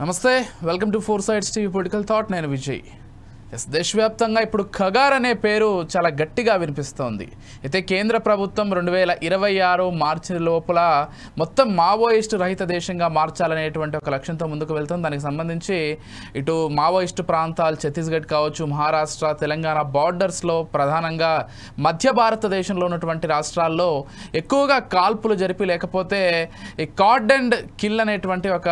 నమస్తే, welcome to four sides TV political thought. నేను విజయ్. దేశవ్యాప్తంగా ఇప్పుడు ఖగార్ అనే పేరు చాలా గట్టిగా వినిపిస్తోంది. అయితే కేంద్ర ప్రభుత్వం 2026 మార్చి లోపల మొత్తం మావోయిస్టు రహిత దేశంగా మార్చాలనేటువంటి ఒక లక్ష్యంతో ముందుకు వెళ్తుంది. దానికి సంబంధించి ఇటు మావోయిస్టు ప్రాంతాలు ఛత్తీస్గఢ్ కావచ్చు, మహారాష్ట్ర, తెలంగాణ బార్డర్స్లో ప్రధానంగా మధ్య భారతదేశంలో ఉన్నటువంటి రాష్ట్రాల్లో ఎక్కువగా కాల్పులు జరిపి లేకపోతే ఈ కార్డ్ అండ్ కిల్ అనేటువంటి ఒక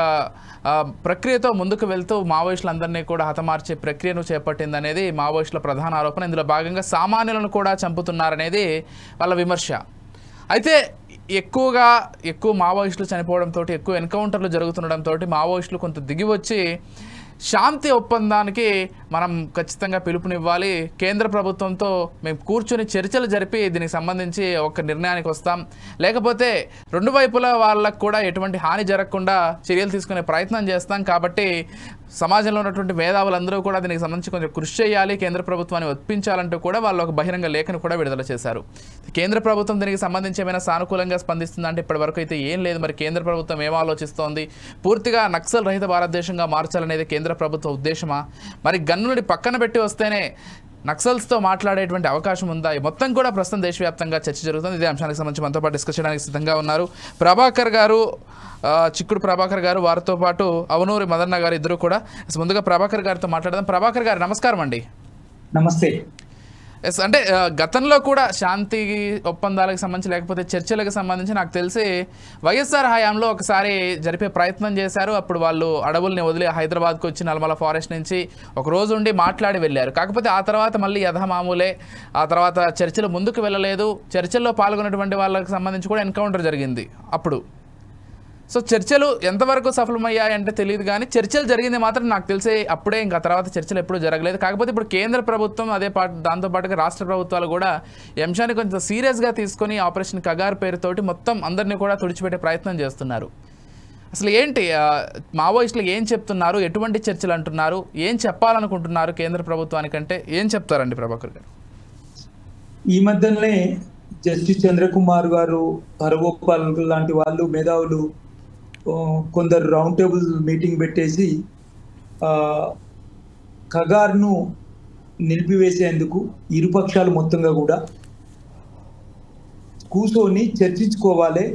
ప్రక్రియతో ముందుకు వెళ్తూ మావోయిస్టులందరినీ కూడా హతమార్చే ప్రక్రియను చేపట్టింది అనేది మావోయిస్టుల ప్రధాన ఆరోపణ. ఇందులో భాగంగా సామాన్యులను కూడా చంపుతున్నారనేది వాళ్ళ విమర్శ. అయితే ఎక్కువ మావోయిస్టులు చనిపోవడంతో, ఎక్కువ ఎన్కౌంటర్లు జరుగుతుండడంతో మావోయిస్టులు కొంత దిగివచ్చి శాంతి ఒప్పందానికి మనం ఖచ్చితంగా పిలుపునివ్వాలి, కేంద్ర ప్రభుత్వంతో మేము కూర్చొని చర్చలు జరిపి దీనికి సంబంధించి ఒక నిర్ణయానికి వస్తాం, లేకపోతే రెండు వైపుల వాళ్ళకు కూడా ఎటువంటి హాని జరగకుండా చర్యలు తీసుకునే ప్రయత్నం చేస్తాం, కాబట్టి సమాజంలో ఉన్నటువంటి మేధావులందరూ కూడా దీనికి సంబంధించి కొంచెం కృషి చేయాలి, కేంద్ర ప్రభుత్వాన్ని ఒప్పించాలంటూ కూడా వాళ్ళు ఒక బహిరంగ లేఖను కూడా విడుదల చేశారు. కేంద్ర ప్రభుత్వం దీనికి సంబంధించి ఏమైనా సానుకూలంగా స్పందిస్తుందంటే ఇప్పటి వరకు అయితే ఏం లేదు. మరి కేంద్ర ప్రభుత్వం ఏం ఆలోచిస్తోంది? పూర్తిగా నక్సల్ రహిత భారతదేశంగా మార్చాలనేది కేంద్ర ప్రభుత్వ ఉద్దేశమా? మరి గన్నుని పక్కన పెట్టి వస్తేనే నక్సల్స్తో మాట్లాడేటువంటి అవకాశం ఉందా? మొత్తం కూడా ప్రస్తుతం దేశవ్యాప్తంగా చర్చ జరుగుతుంది. ఇదే అంశానికి సంబంధించి మనతో పాటు డిస్కస్ చేయడానికి సిద్ధంగా ఉన్నారు ప్రభాకర్ గారు, చిక్కుడు ప్రభాకర్ గారు, వారితో పాటు అవనూరి మదన్న గారు, ఇద్దరు కూడా. ముందుగా ప్రభాకర్ గారితో మాట్లాడదాం. ప్రభాకర్ గారు నమస్కారం అండి. నమస్తే. ఎస్, అంటే గతంలో కూడా శాంతి ఒప్పందాలకు సంబంధించి లేకపోతే చర్చలకు సంబంధించి నాకు తెలిసి వైఎస్ఆర్ హయాంలో ఒకసారి జరిపే ప్రయత్నం చేశారు. అప్పుడు వాళ్ళు అడవుల్ని వదిలి హైదరాబాద్కు వచ్చి నల్మల ఫారెస్ట్ నుంచి ఒక రోజు ఉండి మాట్లాడి వెళ్ళారు. కాకపోతే ఆ తర్వాత మళ్ళీ యథామామూలే, ఆ తర్వాత చర్చలు ముందుకు వెళ్ళలేదు. చర్చల్లో పాల్గొన్నటువంటి వాళ్ళకి సంబంధించి కూడా ఎన్కౌంటర్ జరిగింది అప్పుడు. సో చర్చలు ఎంతవరకు సఫలమయ్యాయంటే తెలియదు, కానీ చర్చలు జరిగింది మాత్రం నాకు తెలిసి అప్పుడే. ఇంకా తర్వాత చర్చలు ఎప్పుడూ జరగలేదు. కాకపోతే ఇప్పుడు కేంద్ర ప్రభుత్వం దాంతోపాటుగా రాష్ట్ర ప్రభుత్వాలు కూడా ఈ అంశాన్ని కొంచెం సీరియస్గా తీసుకొని ఆపరేషన్ ఖగార్ పేరుతోటి మొత్తం అందరినీ కూడా తుడిచిపెట్టే ప్రయత్నం చేస్తున్నారు. అసలు ఏంటి మావోయిస్టులు ఏం చెప్తున్నారు? ఎటువంటి చర్చలు అంటున్నారు? ఏం చెప్పాలనుకుంటున్నారు కేంద్ర ప్రభుత్వానికంటే? ఏం చెప్తారండి ప్రభాకర్ గారు? ఈ మధ్యనే జస్టిస్ చంద్రకుమార్ గారు, హరగోపాల్ లాంటి వాళ్ళు, మేధావులు కొందరు రౌండ్ టేబుల్ మీటింగ్ పెట్టేసి ఖగార్ను నిలిపివేసేందుకు ఇరుపక్షాలు మొత్తంగా కూడా కూర్చొని చర్చించుకోవాలి,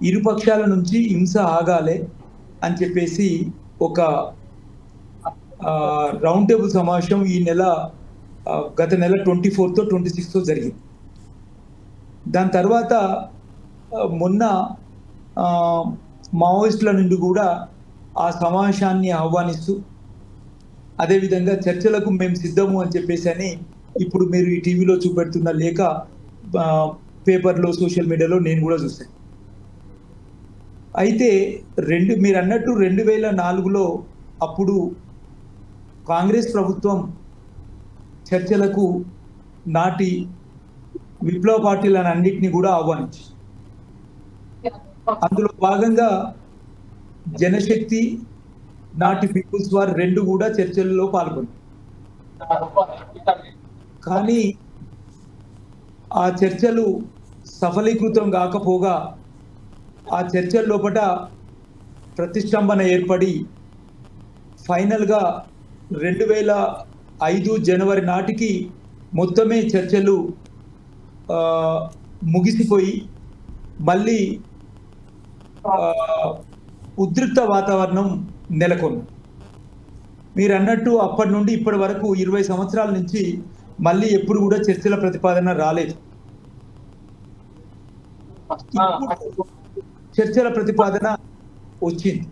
ఇరుపక్షాల నుంచి హింస ఆగాలి అని చెప్పేసి ఒక రౌండ్ టేబుల్ సమావేశం ఈ గత నెల 24తో 26తో జరిగింది. దాని తర్వాత మొన్న మావోయిస్టుల నుండి కూడా ఆ సమావేశాన్ని ఆహ్వానిస్తూ, అదేవిధంగా చర్చలకు మేము సిద్ధము అని చెప్పేసి అని ఇప్పుడు మీరు ఈ టీవీలో చూపెడుతున్న లేఖ పేపర్లో, సోషల్ మీడియాలో నేను కూడా చూశాను. అయితే మీరు అన్నట్టు 2004లో అప్పుడు కాంగ్రెస్ ప్రభుత్వం చర్చలకు నాటి విప్లవ పార్టీలను అన్నింటినీ కూడా ఆహ్వానించి, అందులో భాగంగా జనశక్తి, నాటి పీపుల్స్ వార్ రెండు కూడా చర్చల్లో పాల్గొన్నారు. కానీ ఆ చర్చలు సఫలీకృతం కాకపోగా ఆ చర్చల లోపల ప్రతిష్టంభన ఏర్పడి ఫైనల్గా 2005 జనవరి నాటికి మొత్తమే చర్చలు ముగిసిపోయి మళ్ళీ ఉద్రిక్త వాతావరణం నెలకొంది. మీరు అన్నట్టు అప్పటి నుండి ఇప్పటి వరకు 20 సంవత్సరాల నుంచి మళ్ళీ ఎప్పుడు కూడా చర్చల ప్రతిపాదన రాలేదు. చర్చల ప్రతిపాదన వచ్చింది.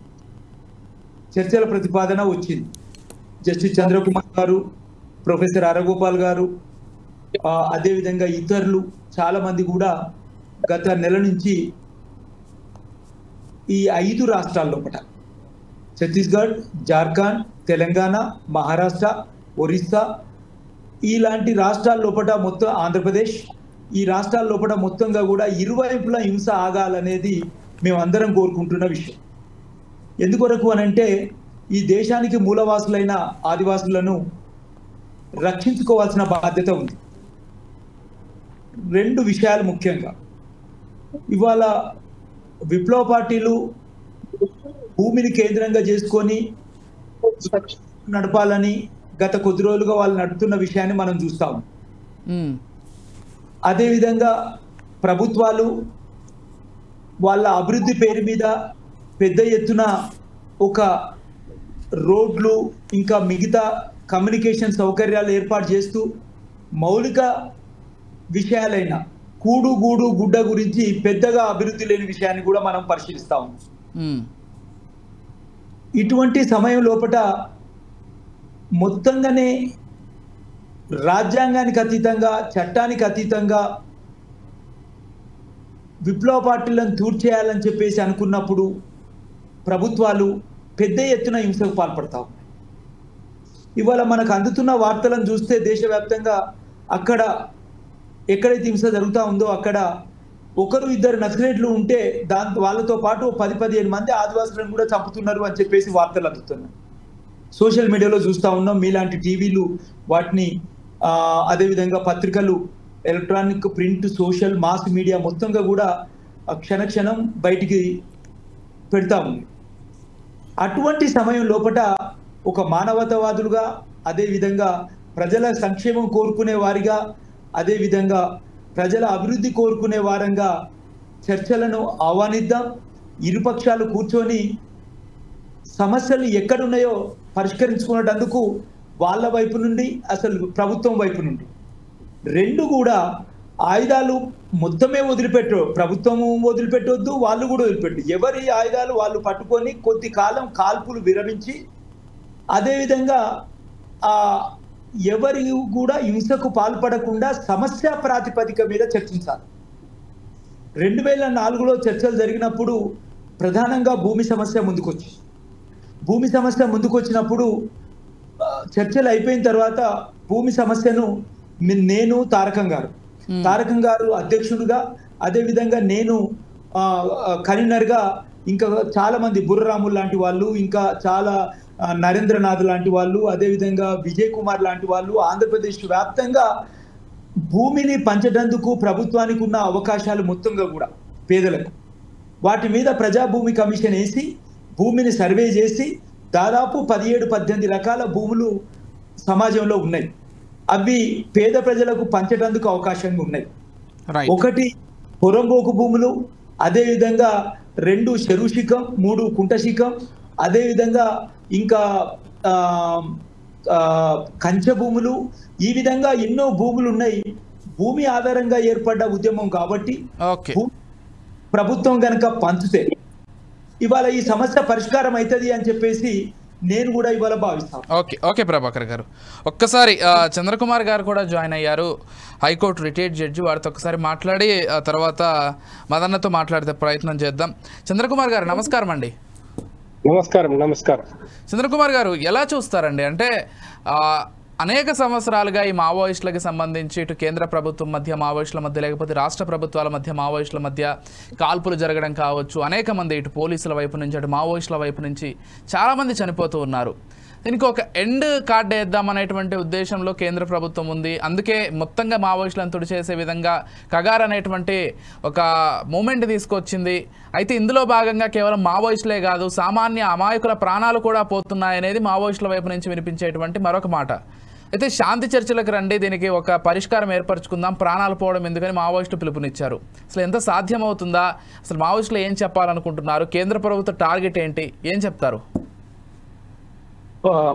జస్టిస్ చంద్రకుమార్ గారు, ప్రొఫెసర్ హరగోపాల్ గారు, అదేవిధంగా ఇతరులు చాలా మంది కూడా గత నెల నుంచి ఈ 5 రాష్ట్రాల లోపల ఛత్తీస్గఢ్, జార్ఖండ్, తెలంగాణ, మహారాష్ట్ర, ఒరిస్సా ఇలాంటి రాష్ట్రాల లోపల, మొత్తం ఆంధ్రప్రదేశ్, ఈ రాష్ట్రాల లోపల మొత్తంగా కూడా ఇరువైపులా హింస ఆగాలనేది మేమందరం కోరుకుంటున్న విషయం. ఎందుకొరకు అనంటే ఈ దేశానికి మూలవాసులైన ఆదివాసులను రక్షించుకోవాల్సిన బాధ్యత ఉంది. 2 విషయాలు ముఖ్యంగా. ఇవాళ విప్లవ పార్టీలు భూమిని కేంద్రంగా చేసుకొని నడపాలని గత కొద్ది రోజులుగా వాళ్ళు నడుపుతున్న విషయాన్ని మనం చూస్తాం. అదేవిధంగా ప్రభుత్వాలు వాళ్ళ అభివృద్ధి పేరు మీద పెద్ద ఎత్తున ఒక రోడ్లు ఇంకా మిగతా కమ్యూనికేషన్ సౌకర్యాలు ఏర్పాటు చేస్తూ మౌలిక విషయాలైన కూడు గూడు గుడ్డ గురించి పెద్దగా అభివృద్ధి లేని విషయాన్ని కూడా మనం పరిశీలిస్తాం. ఇటువంటి సమయం లోపల మొత్తంగానే రాజ్యాంగానికి అతీతంగా చట్టానికి అతీతంగా విప్లవ పార్టీలను తూర్చేయాలని చెప్పేసి అనుకున్నప్పుడు ప్రభుత్వాలు పెద్ద ఎత్తున హింసకు పాల్పడతాం. ఇవాళ మనకు అందుతున్న వార్తలను చూస్తే దేశవ్యాప్తంగా అక్కడ ఎక్కడైతే హింస జరుగుతూ ఉందో అక్కడ ఒకరు ఇద్దరు నక్సలైట్లు ఉంటే వాళ్ళతో పాటు 10-15 మంది ఆదివాసులను కూడా చంపుతున్నారు అని చెప్పేసి వార్తలు అందుతున్నాయి. సోషల్ మీడియాలో చూస్తూ ఉన్నాం. మీలాంటి టీవీలు వాటిని అదేవిధంగా పత్రికలు, electronic, print, social, mass media మొత్తంగా కూడా క్షణక్షణం బయటికి పెడతా ఉంది. అటువంటి సమయం లోపల ఒక మానవతావాదులుగా, అదేవిధంగా ప్రజల సంక్షేమం కోరుకునే వారిగా, అదేవిధంగా ప్రజల అభివృద్ధి కోరుకునే వారంగా చర్చలను ఆహ్వానిద్దాం. ఇరుపక్షాలు కూర్చొని సమస్యలు ఎక్కడున్నాయో పరిష్కరించుకునేటందుకు వాళ్ళ వైపు నుండి, అసలు ప్రభుత్వం వైపు నుండి రెండు కూడా ఆయుధాలు మొత్తమే ప్రభుత్వము వదిలిపెట్టొద్దు, వాళ్ళు కూడా వదిలిపెట్టు. ఎవరి ఆయుధాలు వాళ్ళు పట్టుకొని కొద్ది కాలం కాల్పులు విరమించి, అదేవిధంగా ఎవరి కూడా హింసకు పాల్పడకుండా సమస్య ప్రాతిపదిక మీద చర్చించాలి. 2004లో చర్చలు జరిగినప్పుడు ప్రధానంగా భూమి సమస్య ముందుకొచ్చినప్పుడు చర్చలు అయిపోయిన తర్వాత భూమి సమస్యను నేను తారకం గారు అధ్యక్షుడిగా, అదేవిధంగా నేను కన్వీనర్గా, ఇంకా చాలా మంది బుర్రరాములు లాంటి వాళ్ళు, ఇంకా చాలా నరేంద్రనాథ్ లాంటి వాళ్ళు, అదేవిధంగా విజయ్ కుమార్ లాంటి వాళ్ళు ఆంధ్రప్రదేశ్ వ్యాప్తంగా భూమిని పంచడందుకు ప్రభుత్వానికి ఉన్న అవకాశాలు మొత్తంగా కూడా పేదలకు వాటి మీద ప్రజాభూమి కమిషన్ వేసి భూమిని సర్వే చేసి దాదాపు 17-18 రకాల భూములు సమాజంలో ఉన్నాయి. అవి పేద ప్రజలకు పంచడానికి అవకాశంగా ఉన్నాయి. ఒకటి పొరంబోకు భూములు, అదేవిధంగా 2 చెరుశిఖం, 3 కుంటశిఖం, అదేవిధంగా ఇంకా కంచె భూములు, ఈ విధంగా ఎన్నో భూములు ఉన్నాయి. భూమి ఆధారంగా ఏర్పడ్డ ఉద్యమం కాబట్టి ప్రభుత్వం కనుక పంచితే ఇవాళ ఈ సమస్య పరిష్కారం అవుతుంది అని చెప్పేసి నేను కూడా ఇవాళ భావిస్తాను. ఓకే ప్రభాకర్ గారు, ఒక్కసారి చంద్రకుమార్ గారు కూడా జాయిన్ అయ్యారు, హైకోర్టు రిటైర్డ్ జడ్జి. వారితో ఒకసారి మాట్లాడి తర్వాత మదన్నతో మాట్లాడితే ప్రయత్నం చేద్దాం. చంద్రకుమార్ గారు నమస్కారం అండి. నమస్కారం. చంద్రకుమార్ గారు, ఎలా చూస్తారండి? అంటే అనేక సంవత్సరాలుగా ఈ మావోయిస్టులకు సంబంధించి ఇటు కేంద్ర ప్రభుత్వం మధ్య మావోయిస్టుల మధ్య, లేకపోతే రాష్ట్ర ప్రభుత్వాల మధ్య మావోయిస్టుల మధ్య కాల్పులు జరగడం కావచ్చు, అనేక మంది ఇటు పోలీసుల వైపు నుంచి అటు మావోయిస్టుల వైపు నుంచి చాలామంది చనిపోతూ ఉన్నారు. దీనికి ఒక ఎండ్ కార్డ్ వేద్దామనేటువంటి ఉద్దేశంలో కేంద్ర ప్రభుత్వం ఉంది. అందుకే మొత్తంగా మావోయిస్టులను తుడిచేసే విధంగా కగార్ అనేటువంటి ఒక మూమెంట్ తీసుకొచ్చింది. అయితే ఇందులో భాగంగా కేవలం మావోయిస్టులే కాదు, సామాన్య అమాయకుల ప్రాణాలు కూడా పోతున్నాయనేది మావోయిస్టుల వైపు నుంచి వినిపించేటువంటి మరొక మాట. అయితే శాంతి చర్చలకు రండి, దీనికి ఒక పరిష్కారం ఏర్పరచుకుందాం, ప్రాణాలు పోవడం ఎందుకని మావోయిస్టు పిలుపునిచ్చారు. అసలు ఎంత సాధ్యమవుతుందా? అసలు మావోయిస్టులు ఏం చెప్పాలనుకుంటున్నారు? కేంద్ర ప్రభుత్వ టార్గెట్ ఏంటి? ఏం చెప్తారు?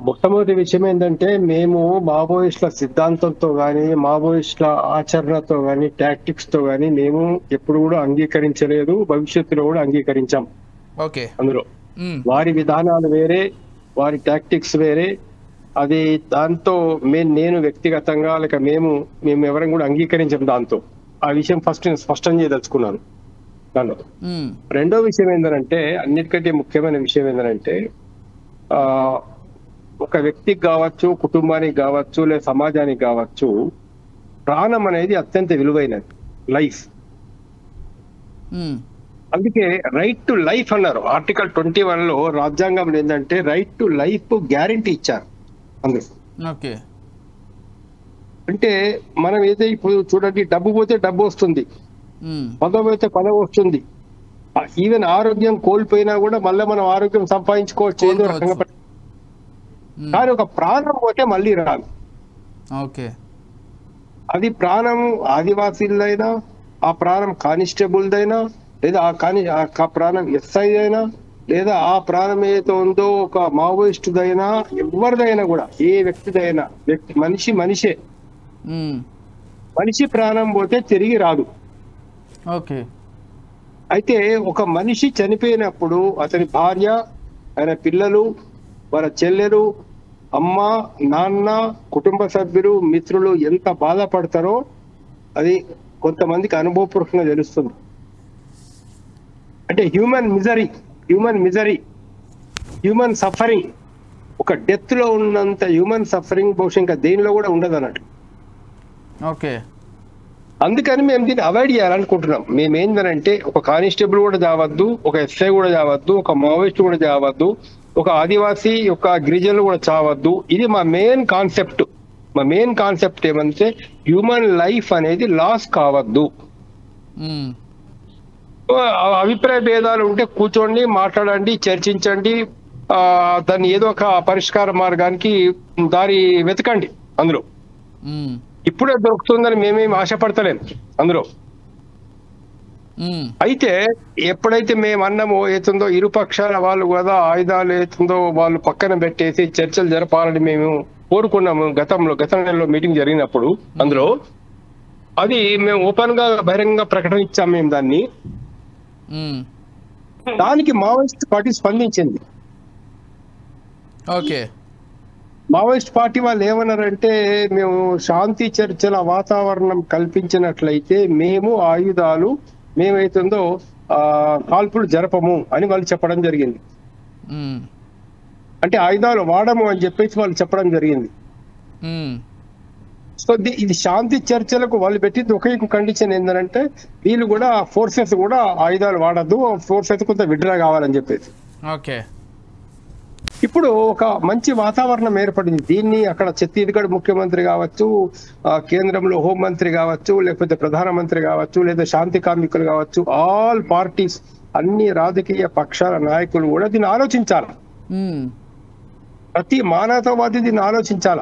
మొట్టమొదటి విషయం ఏంటంటే, మేము మావోయిస్టుల సిద్ధాంతంతో కానీ మావోయిస్టుల ఆచరణతో కానీ టాక్టిక్స్ తో కానీ మేము ఎప్పుడు కూడా అంగీకరించలేదు, భవిష్యత్తులో కూడా అంగీకరించాం. ఓకే, అందులో వారి విధానాలు వేరే, వారి టాక్టిక్స్ వేరే. అది దాంతో నేను వ్యక్తిగతంగా లేక మేము ఎవరైనా కూడా అంగీకరించాం దాంతో. ఆ విషయం ఫస్ట్ నేను స్పష్టం చేయదలుచుకున్నాను. దానిలో రెండో విషయం ఏంటంటే, అన్నిటికంటే ముఖ్యమైన విషయం ఏంటంటే, ఒక వ్యక్తికి కావచ్చు, కుటుంబానికి కావచ్చు, లేదా సమాజానికి కావచ్చు, ప్రాణం అనేది అత్యంత విలువైనది, లైఫ్. అందుకే రైట్ టు లైఫ్ అన్నారు. ఆర్టికల్ 21లో రాజ్యాంగంలో ఏంటంటే రైట్ టు లైఫ్ గ్యారంటీ ఇచ్చారు అందులో. ఓకే, అంటే మనం ఏదో ఇప్పుడు చూడండి, డబ్బు పోతే డబ్బు వస్తుంది, పదవి పోతే పదవి వస్తుంది, ఈవెన్ ఆరోగ్యం కోల్పోయినా కూడా మళ్ళీ మనం ఆరోగ్యం సంపాదించుకోవచ్చు ఏదో రకంగా. కానీ ఒక ప్రాణం పోతే మళ్ళీ రాదు. ఓకే. అది ప్రాణం ఆదివాసీలదైనా, ఆ ప్రాణం కానిస్టేబుల్దైనా, లేదా ఆ ప్రాణం ఎస్ఐ అయినా, లేదా ఆ ప్రాణం ఏదో ఉందో ఒక మావోయిస్టుదైనా, ఎవరిదైనా కూడా, ఏ వ్యక్తిదైనా, మనిషే మనిషి ప్రాణం పోతే తిరిగి రాదు. ఓకే. అయితే ఒక మనిషి చనిపోయినప్పుడు అతని భార్య, ఆయన పిల్లలు, వాళ్ళ చెల్లెలు, అమ్మ, నాన్న, కుటుంబ సభ్యులు, మిత్రులు ఎంత బాధపడతారో అది కొంతమందికి అనుభవపూర్వకంగా తెలుస్తుంది. అంటే హ్యూమన్ మిజరీ, హ్యూమన్ సఫరింగ్, ఒక డెత్ లో ఉన్నంత హ్యూమన్ సఫరింగ్ బహుశా ఇంకా దేనిలో కూడా ఉండదు అన్నట్టు. ఓకే. అందుకని మేము దీన్ని అవాయిడ్ చేయాలనుకుంటున్నాం. మేము ఏంటంటే ఒక కానిస్టేబుల్ కూడా చావద్దు, ఒక ఎస్ఐ కూడా చావద్దు, ఒక మావోయిస్ట్ కూడా చావద్దు, ఒక ఆదివాసీ, ఒక గిరిజనులు కూడా చావద్దు. ఇది మా మెయిన్ కాన్సెప్ట్ ఏమంటే హ్యూమన్ లైఫ్ అనేది లాస్ కావద్దు. అభిప్రాయ భేదాలు ఉంటే కూర్చోండి, మాట్లాడండి, చర్చించండి, దాన్ని ఏదో ఒక పరిష్కార మార్గానికి దారి వెతకండి. అందులో ఇప్పుడే దొరుకుతుందని మేమేమి ఆశపడతలేము అందులో. అయితే ఎప్పుడైతే మేము అన్నమో ఏతుందో ఇరు పక్షాల వాళ్ళు కదా ఆయుధాలు ఏతుందో వాళ్ళు పక్కన పెట్టేసి చర్చలు జరపాలని మేము కోరుకున్నాము. గత నెలలో మీటింగ్ జరిగినప్పుడు అందులో అది మేము ఓపెన్ గా బహిరంగ ప్రకటన ఇచ్చాము మేము దాన్ని. దానికి మావోయిస్ట్ పార్టీ స్పందించింది. ఓకే. మావోయిస్ట్ పార్టీ వాళ్ళు ఏమన్నారంటే మేము శాంతి చర్చల వాతావరణం కల్పించినట్లయితే మేము ఆయుధాలు మేమైతుందో కాల్పులు జరపము అని వాళ్ళు చెప్పడం జరిగింది. అంటే ఆయుధాలు వాడము అని చెప్పేసి వాళ్ళు చెప్పడం జరిగింది. సో ఇది శాంతి చర్చలకు వాళ్ళు పెట్టింది ఒకే కండిషన్ ఏంటంటే వీళ్ళు కూడా ఫోర్సెస్ కూడా ఆయుధాలు వాడద్దు, ఫోర్సెస్ కొంత విడ్రా కావాలని చెప్పేసి. ఓకే. ఇప్పుడు ఒక మంచి వాతావరణం ఏర్పడింది. దీన్ని అక్కడ ఛత్తీస్గఢ్ ముఖ్యమంత్రి కావచ్చు, కేంద్రంలో హోంమంత్రి కావచ్చు, లేకపోతే ప్రధానమంత్రి కావచ్చు, లేదా శాంతి కార్మికులు కావచ్చు, ఆల్ పార్టీస్, అన్ని రాజకీయ పక్షాల నాయకులు కూడా దీన్ని ఆలోచించాలి. ప్రతి మానవతావాది దీన్ని ఆలోచించాల.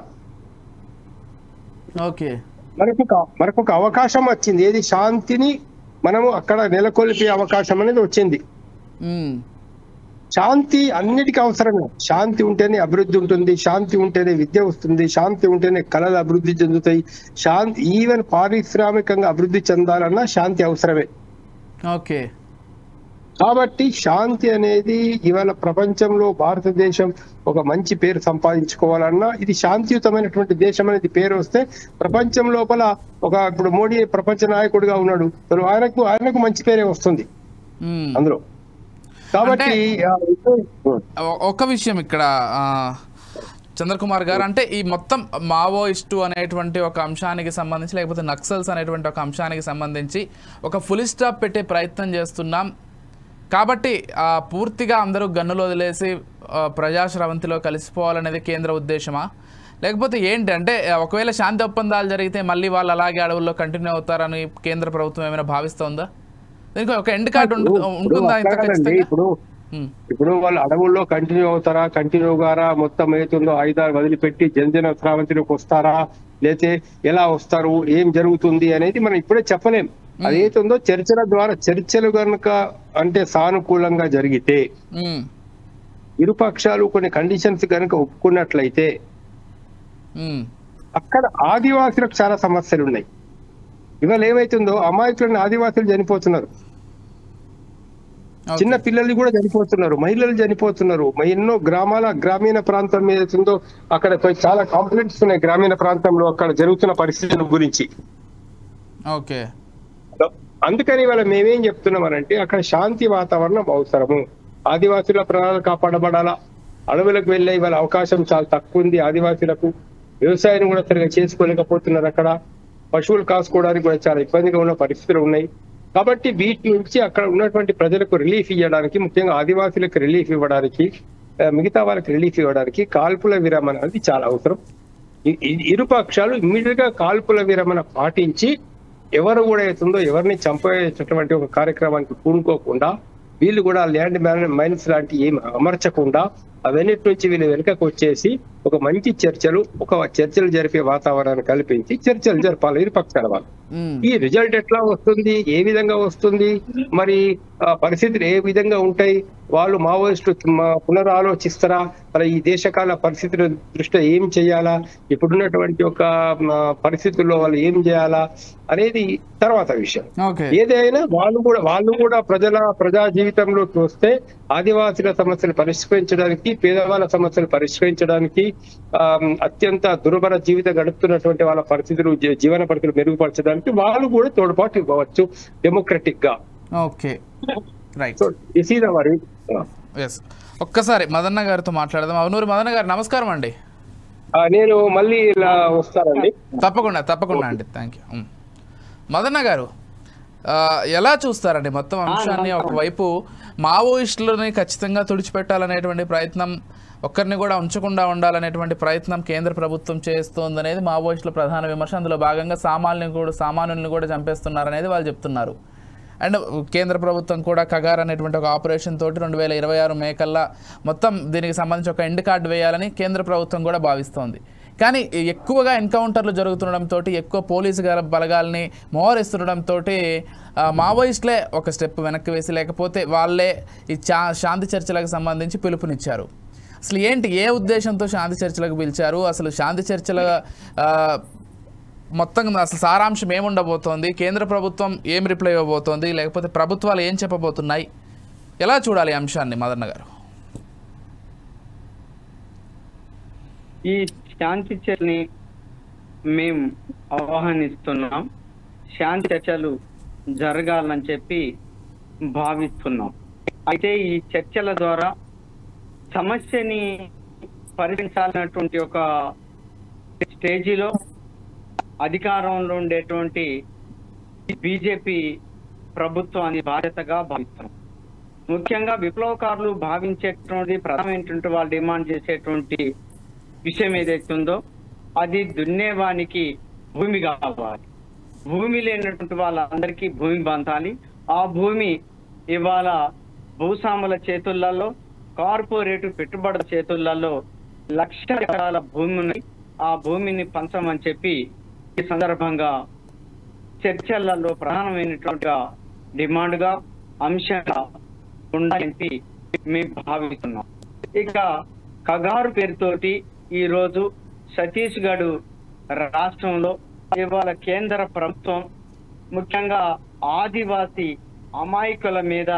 ఓకే. మనకు అవకాశం వచ్చింది, ఏది శాంతిని మనము అక్కడ నెలకొల్పే అవకాశం అనేది వచ్చింది. శాంతి అన్నిటికీ అవసరమే. శాంతి ఉంటేనే అభివృద్ధి ఉంటుంది, శాంతి ఉంటేనే విద్య వస్తుంది, శాంతి ఉంటేనే కళలు అభివృద్ధి చెందుతాయి. శాంతి ఈవెన్ పారిశ్రామికంగా అభివృద్ధి చెందాలన్నా శాంతి అవసరమే. ఓకే. కాబట్టి శాంతి అనేది ఇవాళ ప్రపంచంలో భారతదేశం ఒక మంచి పేరు సంపాదించుకోవాలన్నా ఇది శాంతియుతమైనటువంటి దేశం అనేది పేరు వస్తే ప్రపంచం లోపల ఇప్పుడు మోడీ ప్రపంచ నాయకుడిగా ఉన్నాడు, ఆయనకు మంచి పేరే వస్తుంది అందులో. కాబట్టి ఒక విషయం ఇక్కడ చంద్రకుమార్ గారు, అంటే ఈ మొత్తం మావోయిస్టు అనేటువంటి ఒక అంశానికి సంబంధించి, లేకపోతే నక్సల్స్ అనేటువంటి ఒక అంశానికి సంబంధించి ఒక ఫుల్ స్టాప్ పెట్టే ప్రయత్నం చేస్తున్నాం కాబట్టి పూర్తిగా అందరూ గన్నులు వదిలేసి ప్రజాశ్రవంతిలో కలిసిపోవాలనేది కేంద్ర ఉద్దేశమా, లేకపోతే ఏంటి? అంటే ఒకవేళ శాంతి ఒప్పందాలు జరిగితే మళ్ళీ వాళ్ళు అలాగే అడవుల్లో కంటిన్యూ అవుతారని కేంద్ర ప్రభుత్వం ఏమైనా భావిస్తోందా? దీనికి ఒక ఎండ్ కార్డు ఉంటుందా? ఇప్పుడు వాళ్ళు అడవుల్లో కంటిన్యూ అవుతారా, కంటిన్యూ గారా, మొత్తం ఏతుందో ఆయుధాలు వదిలిపెట్టి జనజన స్రావంతిలోకి వస్తారా, లేతే ఎలా వస్తారు, ఏం జరుగుతుంది అనేది మనం ఇప్పుడే చెప్పలేం. అదేతుందో చర్చల ద్వారా, చర్చలు కనుక అంటే సానుకూలంగా జరిగితే, ఇరు పక్షాలు కొన్ని కండిషన్స్ కనుక ఒప్పుకున్నట్లయితే అక్కడ ఆదివాసులకు చాలా సమస్యలు ఉన్నాయి. ఇవాళ ఏమైతుందో అమాయకులను ఆదివాసులు చనిపోతున్నారు, చిన్న పిల్లలు కూడా చనిపోతున్నారు, మహిళలు చనిపోతున్నారు. ఎన్నో గ్రామీణ ప్రాంతం ఏదైతుందో అక్కడ చాలా కంప్లైంట్స్ ఉన్నాయి గ్రామీణ ప్రాంతంలో అక్కడ జరుగుతున్న పరిస్థితుల గురించి. ఓకే. అందుకని ఇవాళ మేమేం చెప్తున్నామనంటే అక్కడ శాంతి వాతావరణం అవసరము. ఆదివాసుల ప్రాణాలు కాపాడబడాలా. అడవులకు వెళ్ళే ఇవాళ అవకాశం చాలా తక్కువ ఉంది ఆదివాసులకు. వ్యవసాయం కూడా సరిగా చేసుకోలేకపోతున్నారు. అక్కడ పశువులు కాసుకోవడానికి కూడా చాలా ఇబ్బందిగా ఉన్న పరిస్థితులు ఉన్నాయి. కాబట్టి వీటి నుంచి అక్కడ ఉన్నటువంటి ప్రజలకు రిలీఫ్ ఇవ్వడానికి, ముఖ్యంగా ఆదివాసులకు రిలీఫ్ ఇవ్వడానికి, మిగతా వాళ్ళకి రిలీఫ్ ఇవ్వడానికి కాల్పుల విరమణ అనేది చాలా అవసరం. ఇరు పక్షాలు ఇమ్మీడియట్ గా కాల్పుల విరమణ పాటించి ఎవరు కూడా అవుతుందో ఎవరిని చంపేటటువంటి ఒక కార్యక్రమానికి పూనుకోకుండా వీళ్ళు కూడా ల్యాండ్ మైన్స్ లాంటి ఏమి అమర్చకుండా అవన్నిటి నుంచి వీళ్ళు వెనుకకు వచ్చేసి ఒక మంచి చర్చలు జరిపే వాతావరణాన్ని కల్పించి చర్చలు జరపాలి ఇరు పక్షాల వాళ్ళు. ఈ రిజల్ట్ ఎట్లా వస్తుంది, ఏ విధంగా వస్తుంది, మరి పరిస్థితులు ఏ విధంగా ఉంటాయి, వాళ్ళు మావోయిస్టులు పునరాలోచిస్తారా, మరి ఈ దేశకాల పరిస్థితుల దృష్ట్యా ఏం చేయాలా, ఇప్పుడున్నటువంటి ఒక పరిస్థితుల్లో వాళ్ళు ఏం చేయాలా అనేది తర్వాత విషయం. ఏదైనా వాళ్ళు కూడా ప్రజా జీవితంలోకి వస్తే ఆదివాసీల సమస్యలు పరిష్కరించడానికి, పేదవాళ్ళ సమస్యలు పరిష్కరించడానికి, అత్యంత దుర్భర జీవితం గడుపుతున్నటువంటి వాళ్ళ పరిస్థితులు, జీవన పరిస్థితులు మెరుగుపరచడానికి వాళ్ళు కూడా తోడ్పాటు ఇవ్వవచ్చు డెమోక్రటిక్ గా. Okay, right. ఒక్కసారి మదన్న గారితో మాట్లాడదాం. అవునూరి మదన్న గారు నమస్కారం అండి. నేను మళ్ళీ ఇలా వస్తానండి. తప్పకుండా అండి, థ్యాంక్ యూ. మదన్న గారు ఎలా చూస్తారండి మొత్తం అంశాన్ని? ఒకవైపు మావోయిస్టులని ఖచ్చితంగా తుడిచిపెట్టాలనేటువంటి ప్రయత్నం, ఒక్కరిని కూడా ఉంచకుండా ఉండాలనేటువంటి ప్రయత్నం కేంద్ర ప్రభుత్వం చేస్తోందనేది మావోయిస్టుల ప్రధాన విమర్శ. అందులో భాగంగా సామాన్యుల్ని కూడా చంపేస్తున్నారనేది వాళ్ళు చెప్తున్నారు. అండ్ కేంద్ర ప్రభుత్వం కూడా కగార్ అనేటువంటి ఒక ఆపరేషన్ తోటి 2026 మే కల్లా మొత్తం దీనికి సంబంధించి ఒక ఎండ్ కార్డు వేయాలని కేంద్ర ప్రభుత్వం కూడా భావిస్తోంది. కానీ ఎక్కువగా ఎన్కౌంటర్లు జరుగుతుండడంతో, ఎక్కువ పోలీసు బలగాల్ని మోహరిస్తుండడంతో మావోయిస్టులే ఒక స్టెప్ వెనక్కి వేసి, లేకపోతే వాళ్ళే ఈ శాంతి చర్చలకు సంబంధించి పిలుపునిచ్చారు. అసలు ఏంటి, ఏ ఉద్దేశంతో శాంతి చర్చలకు పిలిచారు? అసలు శాంతి చర్చల మొత్తం అసలు సారాంశం ఏముండబోతోంది? కేంద్ర ప్రభుత్వం ఏం రిప్లై ఇవ్వబోతోంది? లేకపోతే ప్రభుత్వాలు ఏం చెప్పబోతున్నాయి? ఎలా చూడాలి ఈ అంశాన్ని మదన్న గారు? ఈ శాంతి చర్చని మేము ఆహ్వానిస్తున్నాం. శాంతి చర్చలు జరగాలని చెప్పి భావిస్తున్నాం. అయితే ఈ చర్చల ద్వారా సమస్యని పరిగణించాలన్నటువంటి ఒక స్టేజీలో అధికారంలో ఉండేటువంటి బీజేపీ ప్రభుత్వాన్ని బాధ్యతగా భావిస్తున్నాం. ముఖ్యంగా విప్లవకారులు భావించేటువంటి ప్రధానమైనటువంటి వాళ్ళు డిమాండ్ చేసేటువంటి విషయం ఏదైతే ఉందో అది దున్నేవానికి భూమి కావాలి. భూమి లేనటువంటి వాళ్ళందరికీ భూమి పంచాలి. ఆ భూమి ఇవాళ భూస్వాముల చేతులలో, కార్పొరేట్ పెట్టుబడుల చేతులలో లక్షల ఎకరాల భూమి ఉన్నాయి. ఆ భూమిని పంచమని చెప్పి ఈ సందర్భంగా చర్చలలో ప్రధానమైనటువంటి డిమాండ్గా అంశంగా ఉండాలని మేము భావిస్తున్నాం. ఇక కగారు పేరుతోటి ఈరోజు ఛత్తీస్గఢ్ రాష్ట్రంలో ఇవాళ కేంద్ర ప్రభుత్వం ముఖ్యంగా ఆదివాసీ అమాయకుల మీద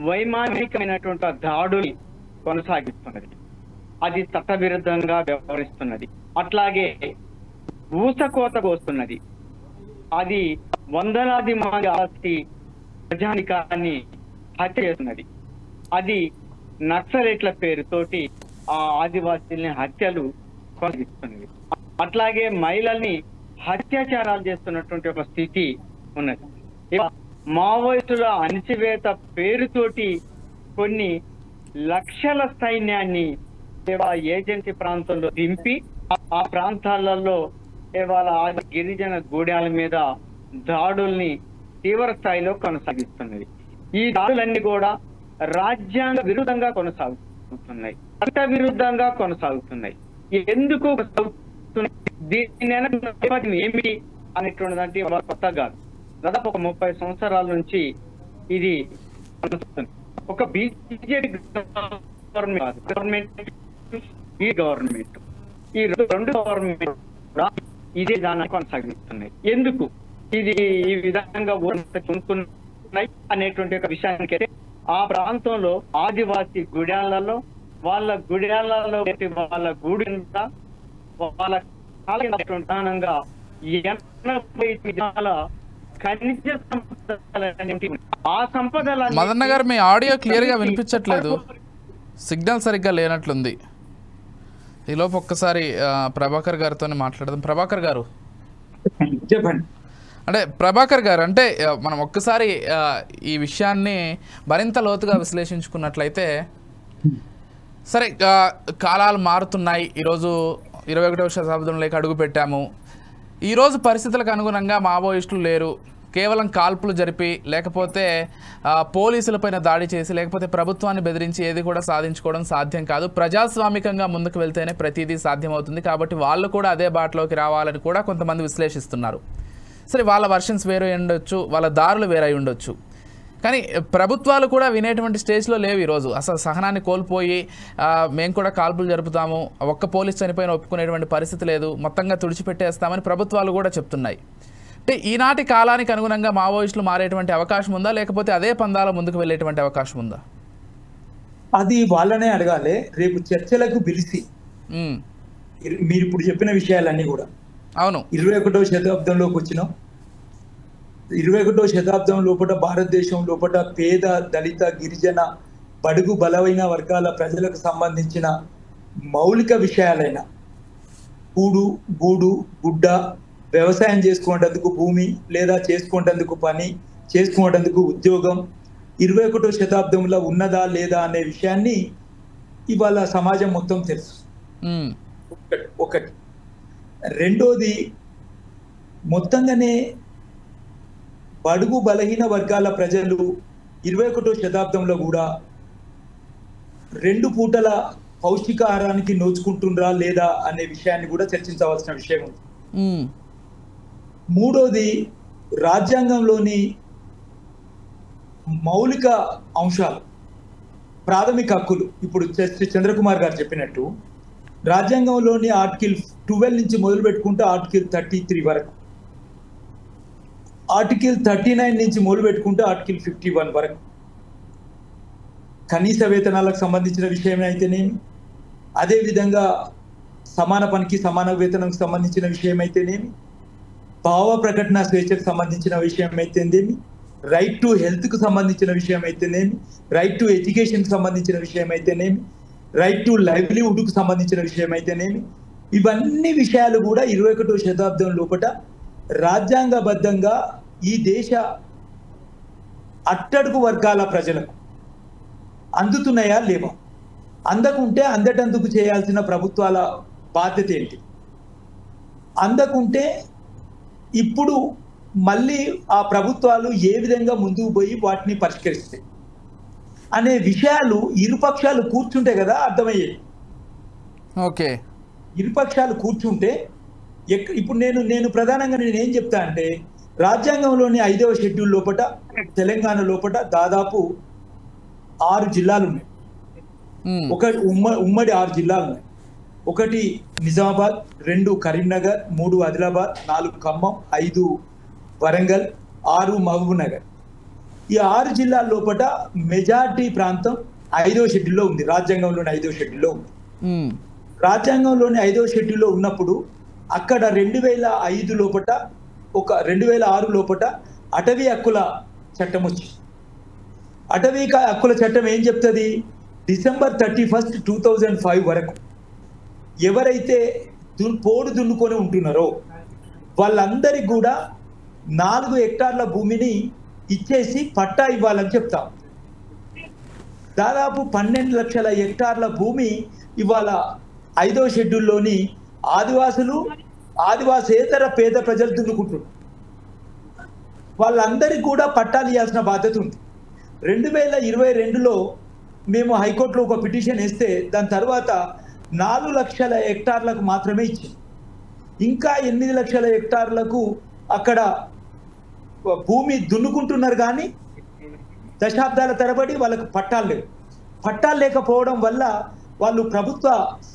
వైమానికమైనటువంటి దాడుని కొనసాగిస్తున్నది. అది చట్టవిరుద్ధంగా వ్యవహరిస్తున్నది. అట్లాగే ఊసకోత కోస్తున్నది. అది వందలాది మంది ఆస్తి ప్రజానికాన్ని హత్య చేస్తున్నది. అది నక్సలైట్ల పేరుతోటి ఆ ఆదివాసీల్ని హత్యలు కొనసాగిస్తున్నది. అట్లాగే మహిళల్ని అత్యాచారాలు చేస్తున్నటువంటి ఒక స్థితి ఉన్నది. మావోయిస్టుల అణచివేత పేరుతోటి కొన్ని లక్షల సైన్యాన్ని ఏజెన్సీ ప్రాంతంలో దింపి ఆ ప్రాంతాలలో ఇవాళ గిరిజన గూడాల మీద దాడుల్ని తీవ్ర స్థాయిలో కొనసాగిస్తున్నది. ఈ దాడులన్నీ కూడా రాజ్యాంగ విరుద్ధంగా కొనసాగుతున్నాయి, చట్ట విరుద్ధంగా కొనసాగుతున్నాయి. ఎందుకు దీని ఏమిటి అనేటువంటిదంటే కొత్త కాదు. దాదాపు ఒక 30 సంవత్సరాల నుంచి ఇది ఒక బీజేపీ గవర్నమెంట్ ఈ గవర్నమెంట్ ఈ రెండు గవర్నమెంట్ కూడా ఇదే దాన్ని కొనసాగిస్తున్నాయి. ఎందుకు ఇది ఈ విధంగా ఉంటున్నాయి అనేటువంటి ఒక విషయానికి ఆ ప్రాంతంలో ఆదివాసీ గుడాలలో వాళ్ళ గుడాలలో వాళ్ళ గూడు వాళ్ళ ప్రధానంగా 80 ఖనిజ సంపదలు ఆ సంపదల. మదన్న గారు మీ ఆడియో క్లియర్ గా వినిపించట్లేదు, సిగ్నల్ సరిగ్గా లేనట్లుంది. ఈలోపు ఒక్కసారి ప్రభాకర్ గారితో మాట్లాడదాం. ప్రభాకర్ గారు చెప్పండి. అంటే ప్రభాకర్ గారు, అంటే మనం ఒక్కసారి ఈ విషయాన్ని మరింత లోతుగా విశ్లేషించుకున్నట్లయితే, సరే కాలాలు మారుతున్నాయి. ఈరోజు 21వ శతాబ్దంలోకి అడుగు పెట్టాము. ఈరోజు పరిస్థితులకు అనుగుణంగా మావోయిస్టులు లేరు, కేవలం కాల్పులు జరిపి లేకపోతే పోలీసులపైన దాడి చేసి లేకపోతే ప్రభుత్వాన్ని బెదిరించి ఏది కూడా సాధించుకోవడం సాధ్యం కాదు. ప్రజాస్వామికంగా ముందుకు వెళ్తేనే ప్రతిదీ సాధ్యమవుతుంది. కాబట్టి వాళ్ళు కూడా అదే బాటలోకి రావాలని కూడా కొంతమంది విశ్లేషిస్తున్నారు. సరే, వాళ్ళ వర్షన్స్ వేరే ఉండొచ్చు, వాళ్ళ దారులు వేరే ఉండొచ్చు. కానీ ప్రభుత్వాలు కూడా వినేటువంటి స్టేజ్లో లేవు ఈరోజు. అసలు సహనాన్ని కోల్పోయి మేము కూడా కాల్పులు జరుపుతాము, ఒక్క పోలీస్ చనిపోయిన ఒప్పుకునేటువంటి పరిస్థితి లేదు, మొత్తంగా తుడిచిపెట్టేస్తామని ప్రభుత్వాలు కూడా చెప్తున్నాయి. అంటే ఈనాటి కాలానికి అనుగుణంగా మావోయిస్టులు మారేటువంటి అవకాశం ఉందా, లేకపోతే అదే పందాల ముందుకు వెళ్ళేటువంటి అవకాశం ఉందా? అది వాళ్ళనే అడగాలి. రేపు చర్చలకు పిలిచి మీరు ఇప్పుడు చెప్పిన విషయాలన్నీ కూడా అవును 21వ శతాబ్దంలోకి వచ్చినాం. 21వ శతాబ్దం లోపల భారతదేశం లోపల పేద, దళిత, గిరిజన, బడుగు బలమైన వర్గాల ప్రజలకు సంబంధించిన మౌలిక విషయాలైన కూడు, గూడు, గుడ్డ, వ్యవసాయం చేసుకునేందుకు భూమి లేదా చేసుకునేందుకు పని, చేసుకునేందుకు ఉద్యోగం 21వ శతాబ్దంలో ఉన్నదా లేదా అనే విషయాన్ని ఇవాళ సమాజం మొత్తం తెలుసు. ఒకటి. రెండోది, మొత్తంగానే బడుగు బలహీన వర్గాల ప్రజలు 21వ శతాబ్దంలో కూడా 2 పూటల పౌష్టికాహారానికి నోచుకుంటుండ్రా లేదా అనే విషయాన్ని కూడా చర్చించవలసిన విషయం ఉంది. మూడోది, రాజ్యాంగంలోని మౌలిక అంశాలు, ప్రాథమిక హక్కులు. ఇప్పుడు చంద్రకుమార్ గారు చెప్పినట్టు రాజ్యాంగంలోని ఆర్టికల్ 12 నుంచి మొదలు పెట్టుకుంటే ఆర్టికల్ 33 వరకు, ఆర్టికల్ 39 నుంచి మొదలు పెట్టుకుంటే ఆర్టికల్ 51 వరకు కనీస వేతనాలకు సంబంధించిన విషయం అయితేనేమి, అదేవిధంగా సమాన పనికి సమాన వేతనంకు సంబంధించిన విషయం అయితేనేమి, భావ ప్రకటన స్వేచ్ఛకు సంబంధించిన విషయం అయితేనేమి, రైట్ టు హెల్త్కు సంబంధించిన విషయం అయితేనేమి, రైట్ టు ఎడ్యుకేషన్కి సంబంధించిన విషయం అయితేనేమి, రైట్ టు లైవ్లీహుడ్కు సంబంధించిన విషయం అయితేనేమి, ఇవన్నీ విషయాలు కూడా 21వ శతాబ్దం లోపల రాజ్యాంగబద్ధంగా ఈ దేశ అట్టడుగు వర్గాల ప్రజలకు అందుతున్నాయా లేవా, అందకుంటే అందటందుకు చేయాల్సిన ప్రభుత్వాల బాధ్యత ఏంటి, అందకుంటే ఇప్పుడు మళ్ళీ ఆ ప్రభుత్వాలు ఏ విధంగా ముందుకు పోయి వాటిని పరిష్కరిస్తాయి అనే విషయాలు ఇరుపక్షాలు కూర్చుంటే కదా అర్థమయ్యేది. ఓకే, ఇరుపక్షాలు కూర్చుంటే ఇప్పుడు నేను ప్రధానంగా ఏం చెప్తా అంటే, రాజ్యాంగంలోని 5వ షెడ్యూల్ లోపల తెలంగాణ లోపల దాదాపు 6 జిల్లాలు ఉన్నాయి. ఉమ్మడి 6 జిల్లాలు ఉన్నాయి. 1 నిజామాబాద్, 2 కరీంనగర్, 3 ఆదిలాబాద్, 4 ఖమ్మం, 5 వరంగల్, 6 మహబూబ్ నగర్. ఈ 6 జిల్లాల లోపల మెజార్టీ ప్రాంతం 5వ షెడ్యూల్లో ఉంది. రాజ్యాంగంలోని 5వ షెడ్యూల్లో ఉంది. రాజ్యాంగంలోని 5వ షెడ్యూల్లో ఉన్నప్పుడు అక్కడ 2005 లోపల 2006 లోపల అటవీ హక్కుల చట్టం వచ్చింది. అటవీ హక్కుల చట్టం ఏం చెప్తుంది, డిసెంబర్ 31, 2005 వరకు ఎవరైతే పోడు దున్నుకొని ఉంటున్నారో వాళ్ళందరికీ కూడా 4 హెక్టార్ల భూమిని ఇచ్చేసి పట్టా ఇవ్వాలని చెప్తాం. దాదాపు 12 లక్షల హెక్టార్ల భూమి ఇవాళ 5వ షెడ్యూల్లోని ఆదివాసేతర పేద ప్రజలు దున్నుకుంటున్నారు. వాళ్ళందరికీ కూడా పట్టాలు ఇవ్వాల్సిన బాధ్యత ఉంది. 2022లో మేము హైకోర్టులో ఒక పిటిషన్ వేస్తే దాని తర్వాత 4 లక్షల హెక్టార్లకు మాత్రమే ఇచ్చింది. ఇంకా 8 లక్షల హెక్టార్లకు అక్కడ భూమి దున్నుకుంటున్నారు, కానీ దశాబ్దాల తరబడి వాళ్ళకు పట్టాలు లేవు. పట్టాలు లేకపోవడం వల్ల వాళ్ళు ప్రభుత్వ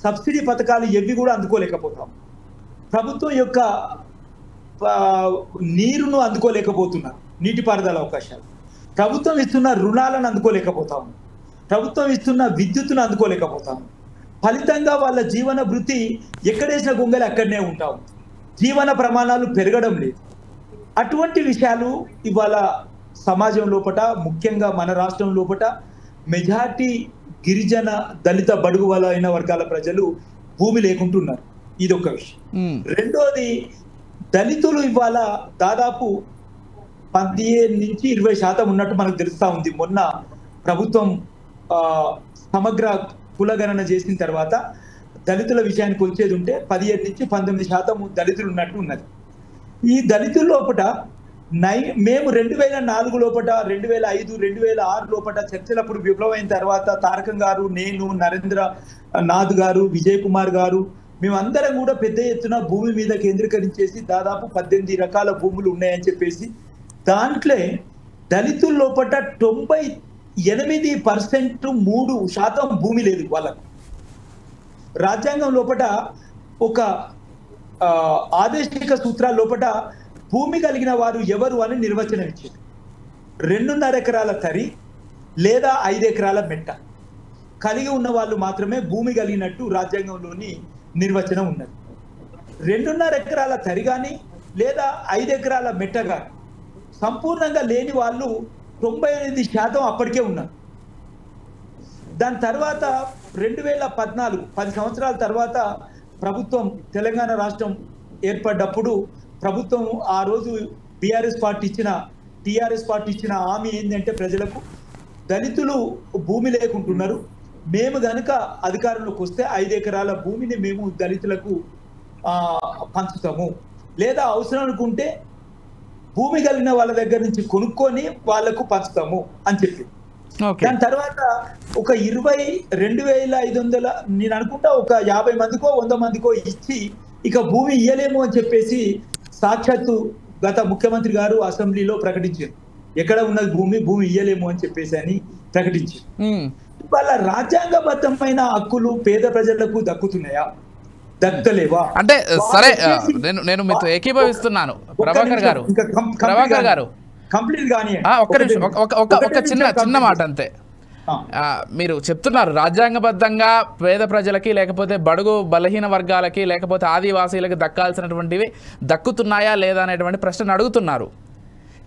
సబ్సిడీ పథకాలు ఎవి కూడా అందుకోలేకపోతాం, ప్రభుత్వం యొక్క నీరును అందుకోలేకపోతున్నారు, నీటిపారుదల అవకాశాలు, ప్రభుత్వం ఇస్తున్న రుణాలను అందుకోలేకపోతాము, ప్రభుత్వం ఇస్తున్న విద్యుత్తును అందుకోలేకపోతాము. ఫలితంగా వాళ్ళ జీవన వృత్తి ఎక్కడేసిన గొంగలి అక్కడనే ఉంటాము, జీవన ప్రమాణాలు పెరగడం లేదు. అటువంటి విషయాలు ఇవాళ సమాజం లోపల, ముఖ్యంగా మన రాష్ట్రం లోపల మెజార్టీ గిరిజన, దళిత, బడుగు బలైన వర్గాల ప్రజలు భూమి లేకుంటున్నారు. ఇది ఒక విషయం. రెండోది, దళితులు ఇవాళ దాదాపు 15 నుంచి 20% ఉన్నట్టు మనకు తెలుస్తా ఉంది. మొన్న ప్రభుత్వం సమగ్ర కులగణన చేసిన తర్వాత దళితుల విషయానికి వచ్చేది ఉంటే 17 నుంచి 19% దళితులు ఉన్నట్టు ఉన్నది. ఈ దళితుల లోపల మేము 2004 లోపల 2005 2006 లోపల చర్చలప్పుడు విప్లవం అయిన తర్వాత తారకం గారు, నేను, నరేంద్ర నాథ్ గారు, విజయ్ కుమార్ గారు, మేమందరం కూడా పెద్ద ఎత్తున భూమి మీద కేంద్రీకరించేసి దాదాపు 18 రకాల భూములు ఉన్నాయని చెప్పేసి దాంట్లో దళితుల లోపల 98% 3% భూమి లేదు వాళ్ళకు. రాజ్యాంగం లోపల ఒక ఆదేశిక సూత్రాల లోపల భూమి కలిగిన వారు ఎవరు అని నిర్వచనం ఇచ్చింది. 2.5 ఎకరాల తరి లేదా 5 ఎకరాల మెట్ట కలిగి ఉన్న వాళ్ళు మాత్రమే భూమి కలిగినట్టు రాజ్యాంగంలోని నిర్వచనం ఉన్నది. 2.5 ఎకరాల తరి కానీ లేదా 5 ఎకరాల మెట్ట కానీ సంపూర్ణంగా లేని వాళ్ళు 98% అప్పటికే ఉన్నారు. దాని తర్వాత 2014 10 సంవత్సరాల తర్వాత ప్రభుత్వం తెలంగాణ రాష్ట్రం ఏర్పడ్డప్పుడు ప్రభుత్వం ఆ రోజు టీఆర్ఎస్ పార్టీ ఇచ్చిన హామీ ఏంటంటే ప్రజలకు దళితులు భూమి లేకుంటున్నారు, మేము గనుక అధికారంలోకి వస్తే 5 ఎకరాల భూమిని మేము దళితులకు పంచుతాము, లేదా అవసరం అనుకుంటే భూమి కలిగిన వాళ్ళ దగ్గర నుంచి కొనుక్కొని వాళ్లకు పంచుతాము అని చెప్పి. దాని తర్వాత ఒక 22,500 నేను అనుకుంటా ఒక 50 మందికో 100 మందికో ఇచ్చి ఇక భూమి ఇయ్యలేము అని చెప్పేసి సాక్షాత్తు గత ముఖ్యమంత్రి గారు అసెంబ్లీలో ప్రకటించారు. ఎక్కడ ఉన్నది భూమి ఇయ్యలేము అని చెప్పేసి అని ప్రకటించారు. వాళ్ళ రాజ్యాంగబద్ధమైన హక్కులు పేద ప్రజలకు దక్కుతున్నాయా, దక్కలేవా అంటే? సరే, నేను మీతో ఏకీభవిస్తున్నాను ప్రభాకర్ గారు. కంప్లీట్ కానీ ఒక్క నిమిషం, ఒక చిన్న మాట అంతే. మీరు చెప్తున్నారు రాజ్యాంగబద్ధంగా పేద ప్రజలకి లేకపోతే బడుగు బలహీన వర్గాలకి లేకపోతే ఆదివాసీలకు దక్కాల్సినటువంటివి దక్కుతున్నాయా లేదా అనేటువంటి ప్రశ్న అడుగుతున్నారు.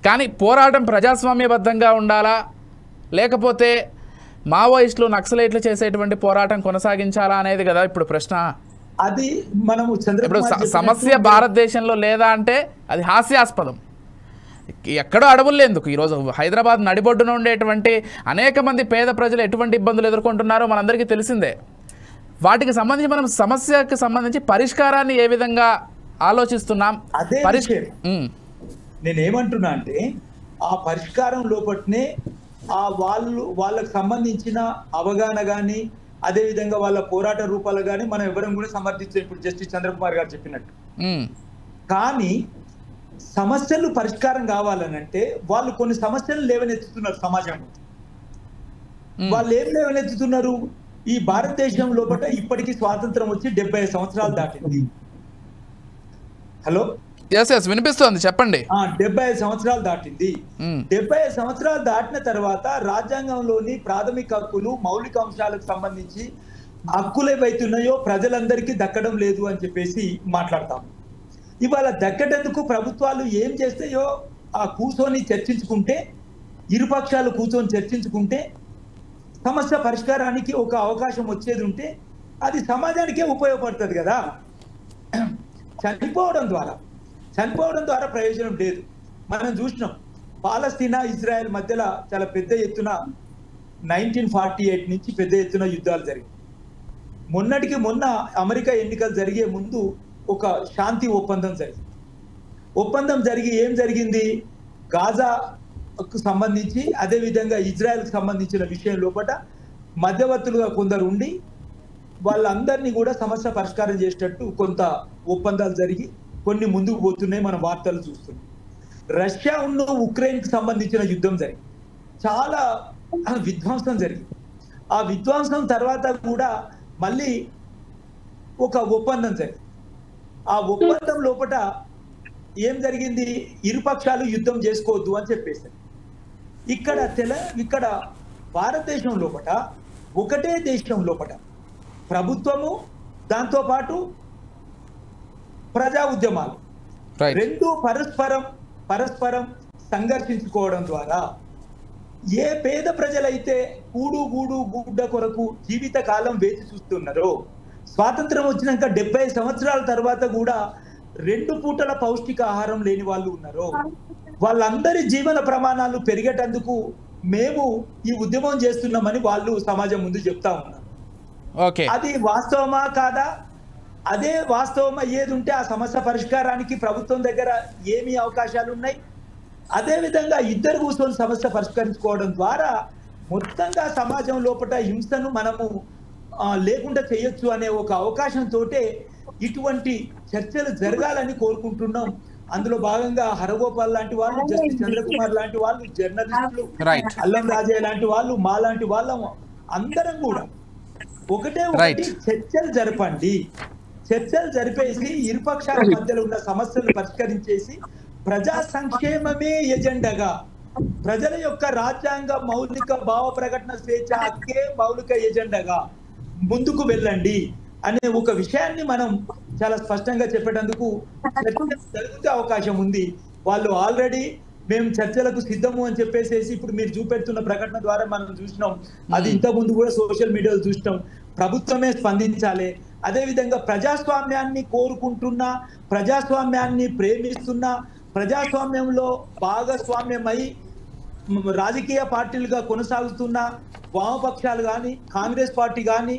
కానీ పోరాటం ప్రజాస్వామ్యబద్ధంగా ఉండాలా లేకపోతే మావోయిస్టులు నక్సలైట్లు చేసేటువంటి పోరాటం కొనసాగించాలా అనేది కదా ఇప్పుడు ప్రశ్న. అది మనము ఇప్పుడు సమస్య భారతదేశంలో లేదా అంటే అది హాస్యాస్పదం. ఎక్కడో అడవులు ఎందుకు, ఈరోజు హైదరాబాద్ నడిబొడ్డున ఉండేటువంటి అనేక మంది పేద ప్రజలు ఎటువంటి ఇబ్బందులు ఎదుర్కొంటున్నారో మనందరికీ తెలిసిందే. వాటికి సంబంధించి మనం సమస్యకి సంబంధించి పరిష్కారాన్ని ఏ విధంగా ఆలోచిస్తున్నాం? నేనేమంటున్నా అంటే ఆ పరిష్కారం లోపట్నే వాళ్ళకు సంబంధించిన అవగాహన కానీ అదేవిధంగా వాళ్ళ పోరాట రూపాలు కానీ మనం ఎవరం కూడా సమర్థించాం. ఇప్పుడు జస్టిస్ చంద్రకుమార్ గారు చెప్పినట్టు. కానీ సమస్యలు పరిష్కారం కావాలనంటే వాళ్ళు కొన్ని సమస్యలు లేవనెత్తుతున్నారు సమాజంలో. వాళ్ళు ఏం లేవనెత్తుతున్నారు? ఈ భారతదేశం లోపల ఇప్పటికీ స్వాతంత్రం వచ్చి 70 సంవత్సరాలు దాటింది. హలో, వినిపిస్తోంది, చెప్పండి. 75 సంవత్సరాలు దాటింది. 75 సంవత్సరాలు దాటిన తర్వాత రాజ్యాంగంలోని ప్రాథమిక హక్కులు మౌలిక అంశాలకు సంబంధించి హక్కులు ఏవైతున్నాయో ప్రజలందరికీ దక్కడం లేదు అని చెప్పేసి మాట్లాడతాం. ఇవాళ దక్కటందుకు ప్రభుత్వాలు ఏం చేస్తాయో కూర్చొని చర్చించుకుంటే, ఇరుపక్షాలు కూర్చొని చర్చించుకుంటే సమస్య పరిష్కారానికి ఒక అవకాశం వచ్చేది ఉంటే అది సమాజానికే ఉపయోగపడుతుంది కదా. చనిపోవడం ద్వారా ప్రయోజనం లేదు. మనం చూసినాం పాలస్తీనా ఇజ్రాయెల్ మధ్యలో చాలా పెద్ద ఎత్తున 1948 నుంచి పెద్ద ఎత్తున యుద్ధాలు జరిగాయి. మొన్నటికి మొన్న అమెరికా ఎన్నికలు జరిగే ముందు ఒక శాంతి ఒప్పందం జరిగి ఏం జరిగింది? గాజాకు సంబంధించి అదేవిధంగా ఇజ్రాయెల్కి సంబంధించిన విషయం లోపల మధ్యవర్తులుగా కొందరు ఉండి వాళ్ళందరినీ కూడా సమస్య పరిష్కారం చేసేటట్టు కొంత ఒప్పందాలు జరిగి కొన్ని ముందుకు పోతున్నాయి, మన వార్తలు చూస్తున్నాం. రష్యా ఉన్న ఉక్రెయిన్కి సంబంధించిన యుద్ధం జరిగింది, చాలా విధ్వంసం జరిగింది. ఆ విధ్వంసం తర్వాత కూడా మళ్ళీ ఒక ఒప్పందం జరిగింది. ఆ ఒప్పందం లోపల ఏం జరిగింది? ఇరుపక్షాలు యుద్ధం చేసుకోవద్దు అని చెప్పేసి ఇక్కడ భారతదేశం లోపల ఒకటే దేశం లోపల ప్రభుత్వము దాంతో పాటు ప్రజా ఉద్యమాలు రెండు పరస్పరం సంఘర్షించుకోవడం ద్వారా ఏ పేద ప్రజలైతే గూడు గుడ్డ కొరకు జీవిత కాలం వేచి చూస్తున్నారో, స్వాతంత్రం వచ్చినాక 70 సంవత్సరాల తర్వాత కూడా 2 పూటల పౌష్టికాహారం లేని వాళ్ళు ఉన్నారో, వాళ్ళందరి జీవన ప్రమాణాలు పెరిగేటందుకు మేము ఈ ఉద్యమం చేస్తున్నామని వాళ్ళు సమాజం ముందు చెప్తా ఉన్నారు. అది వాస్తవమా కాదా? అదే వాస్తవం అయ్యేది ఉంటే ఆ సమస్య పరిష్కారానికి ప్రభుత్వం దగ్గర ఏమి అవకాశాలు ఉన్నాయి? అదేవిధంగా ఇద్దరు కూర్చొని సమస్య పరిష్కరించుకోవడం ద్వారా మొత్తంగా సమాజం లోపల హింసను మనము లేకుండా చేయొచ్చు అనే ఒక అవకాశంతో ఇటువంటి చర్చలు జరగాలని కోరుకుంటున్నాం. అందులో భాగంగా హరగోపాల్ లాంటి వాళ్ళు, జస్టిస్ చంద్రకుమార్ లాంటి వాళ్ళు, జర్నలిస్టులు, అల్లం రాజయ్య లాంటి వాళ్ళు, మా లాంటి వాళ్ళం అందరం కూడా ఒకటి చర్చలు జరపండి. చర్చలు జరిపేసి ఇరుపక్షాల మధ్యలో ఉన్న సమస్యలు పరిష్కరించేసి ప్రజా సంక్షేమమే ఎజెండాగా, ప్రజల యొక్క రాజ్యాంగ మౌలిక భావ ప్రకటన స్వేచ్ఛ హక్కే మౌలిక ఎజెండాగా ముందుకు వెళ్ళండి అనే ఒక విషయాన్ని మనం చాలా స్పష్టంగా చెప్పేటందుకు జరిగే అవకాశం ఉంది. వాళ్ళు ఆల్రెడీ మేము చర్చలకు సిద్ధము అని చెప్పేసి ఇప్పుడు మీరు చూపెడుతున్న ప్రకటన ద్వారా మనం చూసినాం. అది ఇంతకుముందు కూడా సోషల్ మీడియాలో చూసినాం. ప్రభుత్వమే స్పందించాలి. అదేవిధంగా ప్రజాస్వామ్యాన్ని కోరుకుంటున్నా, ప్రజాస్వామ్యాన్ని ప్రేమిస్తున్నా, ప్రజాస్వామ్యంలో భాగస్వామ్యమై రాజకీయ పార్టీలుగా కొనసాగుతున్న వామపక్షాలు కానీ, కాంగ్రెస్ పార్టీ కానీ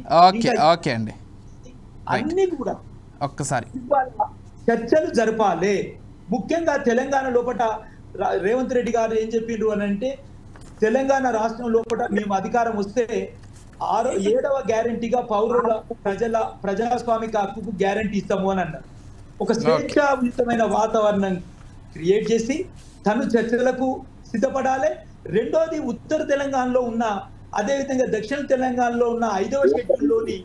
అన్ని కూడా ఒక్కసారి చర్చలు జరపాలి. ముఖ్యంగా తెలంగాణ లోపల రేవంత్ రెడ్డి గారు ఏం చెప్పిండ్రు అని అంటే, తెలంగాణ రాష్ట్రం లోపల మేము అధికారం వస్తే 7వ గ్యారంటీగా పౌరుల ప్రజాస్వామిక హక్కుకు గ్యారంటీ ఇస్తాము అని అన్నారు. ఒక స్వేచ్ఛాయుతమైన వాతావరణం క్రియేట్ చేసి తను చర్చలకు సిద్ధపడాలి. రెండోది, ఉత్తర తెలంగాణలో ఉన్న, అదేవిధంగా దక్షిణ తెలంగాణలో ఉన్న 5వ షెడ్యూల్లోని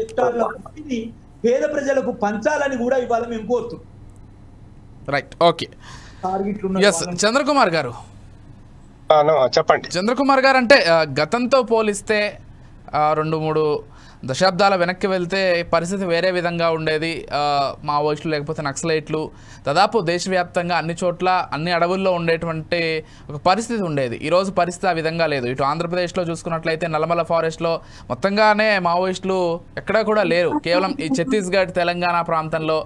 హెక్టార్ల భూమిని పేద ప్రజలకు పంచాలని కూడా ఇవాళ మేము కోరుతున్నాం. Right, okay. చంద్రకుమార్ గారు చెప్పండి. చంద్రకుమార్ గారు, అంటే గతంతో పోలిస్తే 2-3 దశాబ్దాల వెనక్కి వెళ్తే పరిస్థితి వేరే విధంగా ఉండేది. మావోయిస్టులు లేకపోతే నక్సలైట్లు దాదాపు దేశవ్యాప్తంగా అన్ని చోట్ల అన్ని అడవుల్లో ఉండేటువంటి ఒక పరిస్థితి ఉండేది. ఈరోజు పరిస్థితి ఆ విధంగా లేదు. ఇటు ఆంధ్రప్రదేశ్లో చూసుకున్నట్లయితే నల్లమల ఫారెస్ట్లో మొత్తంగానే మావోయిస్టులు ఎక్కడా కూడా లేరు. కేవలం ఈ ఛత్తీస్గఢ్, తెలంగాణ ప్రాంతంలో,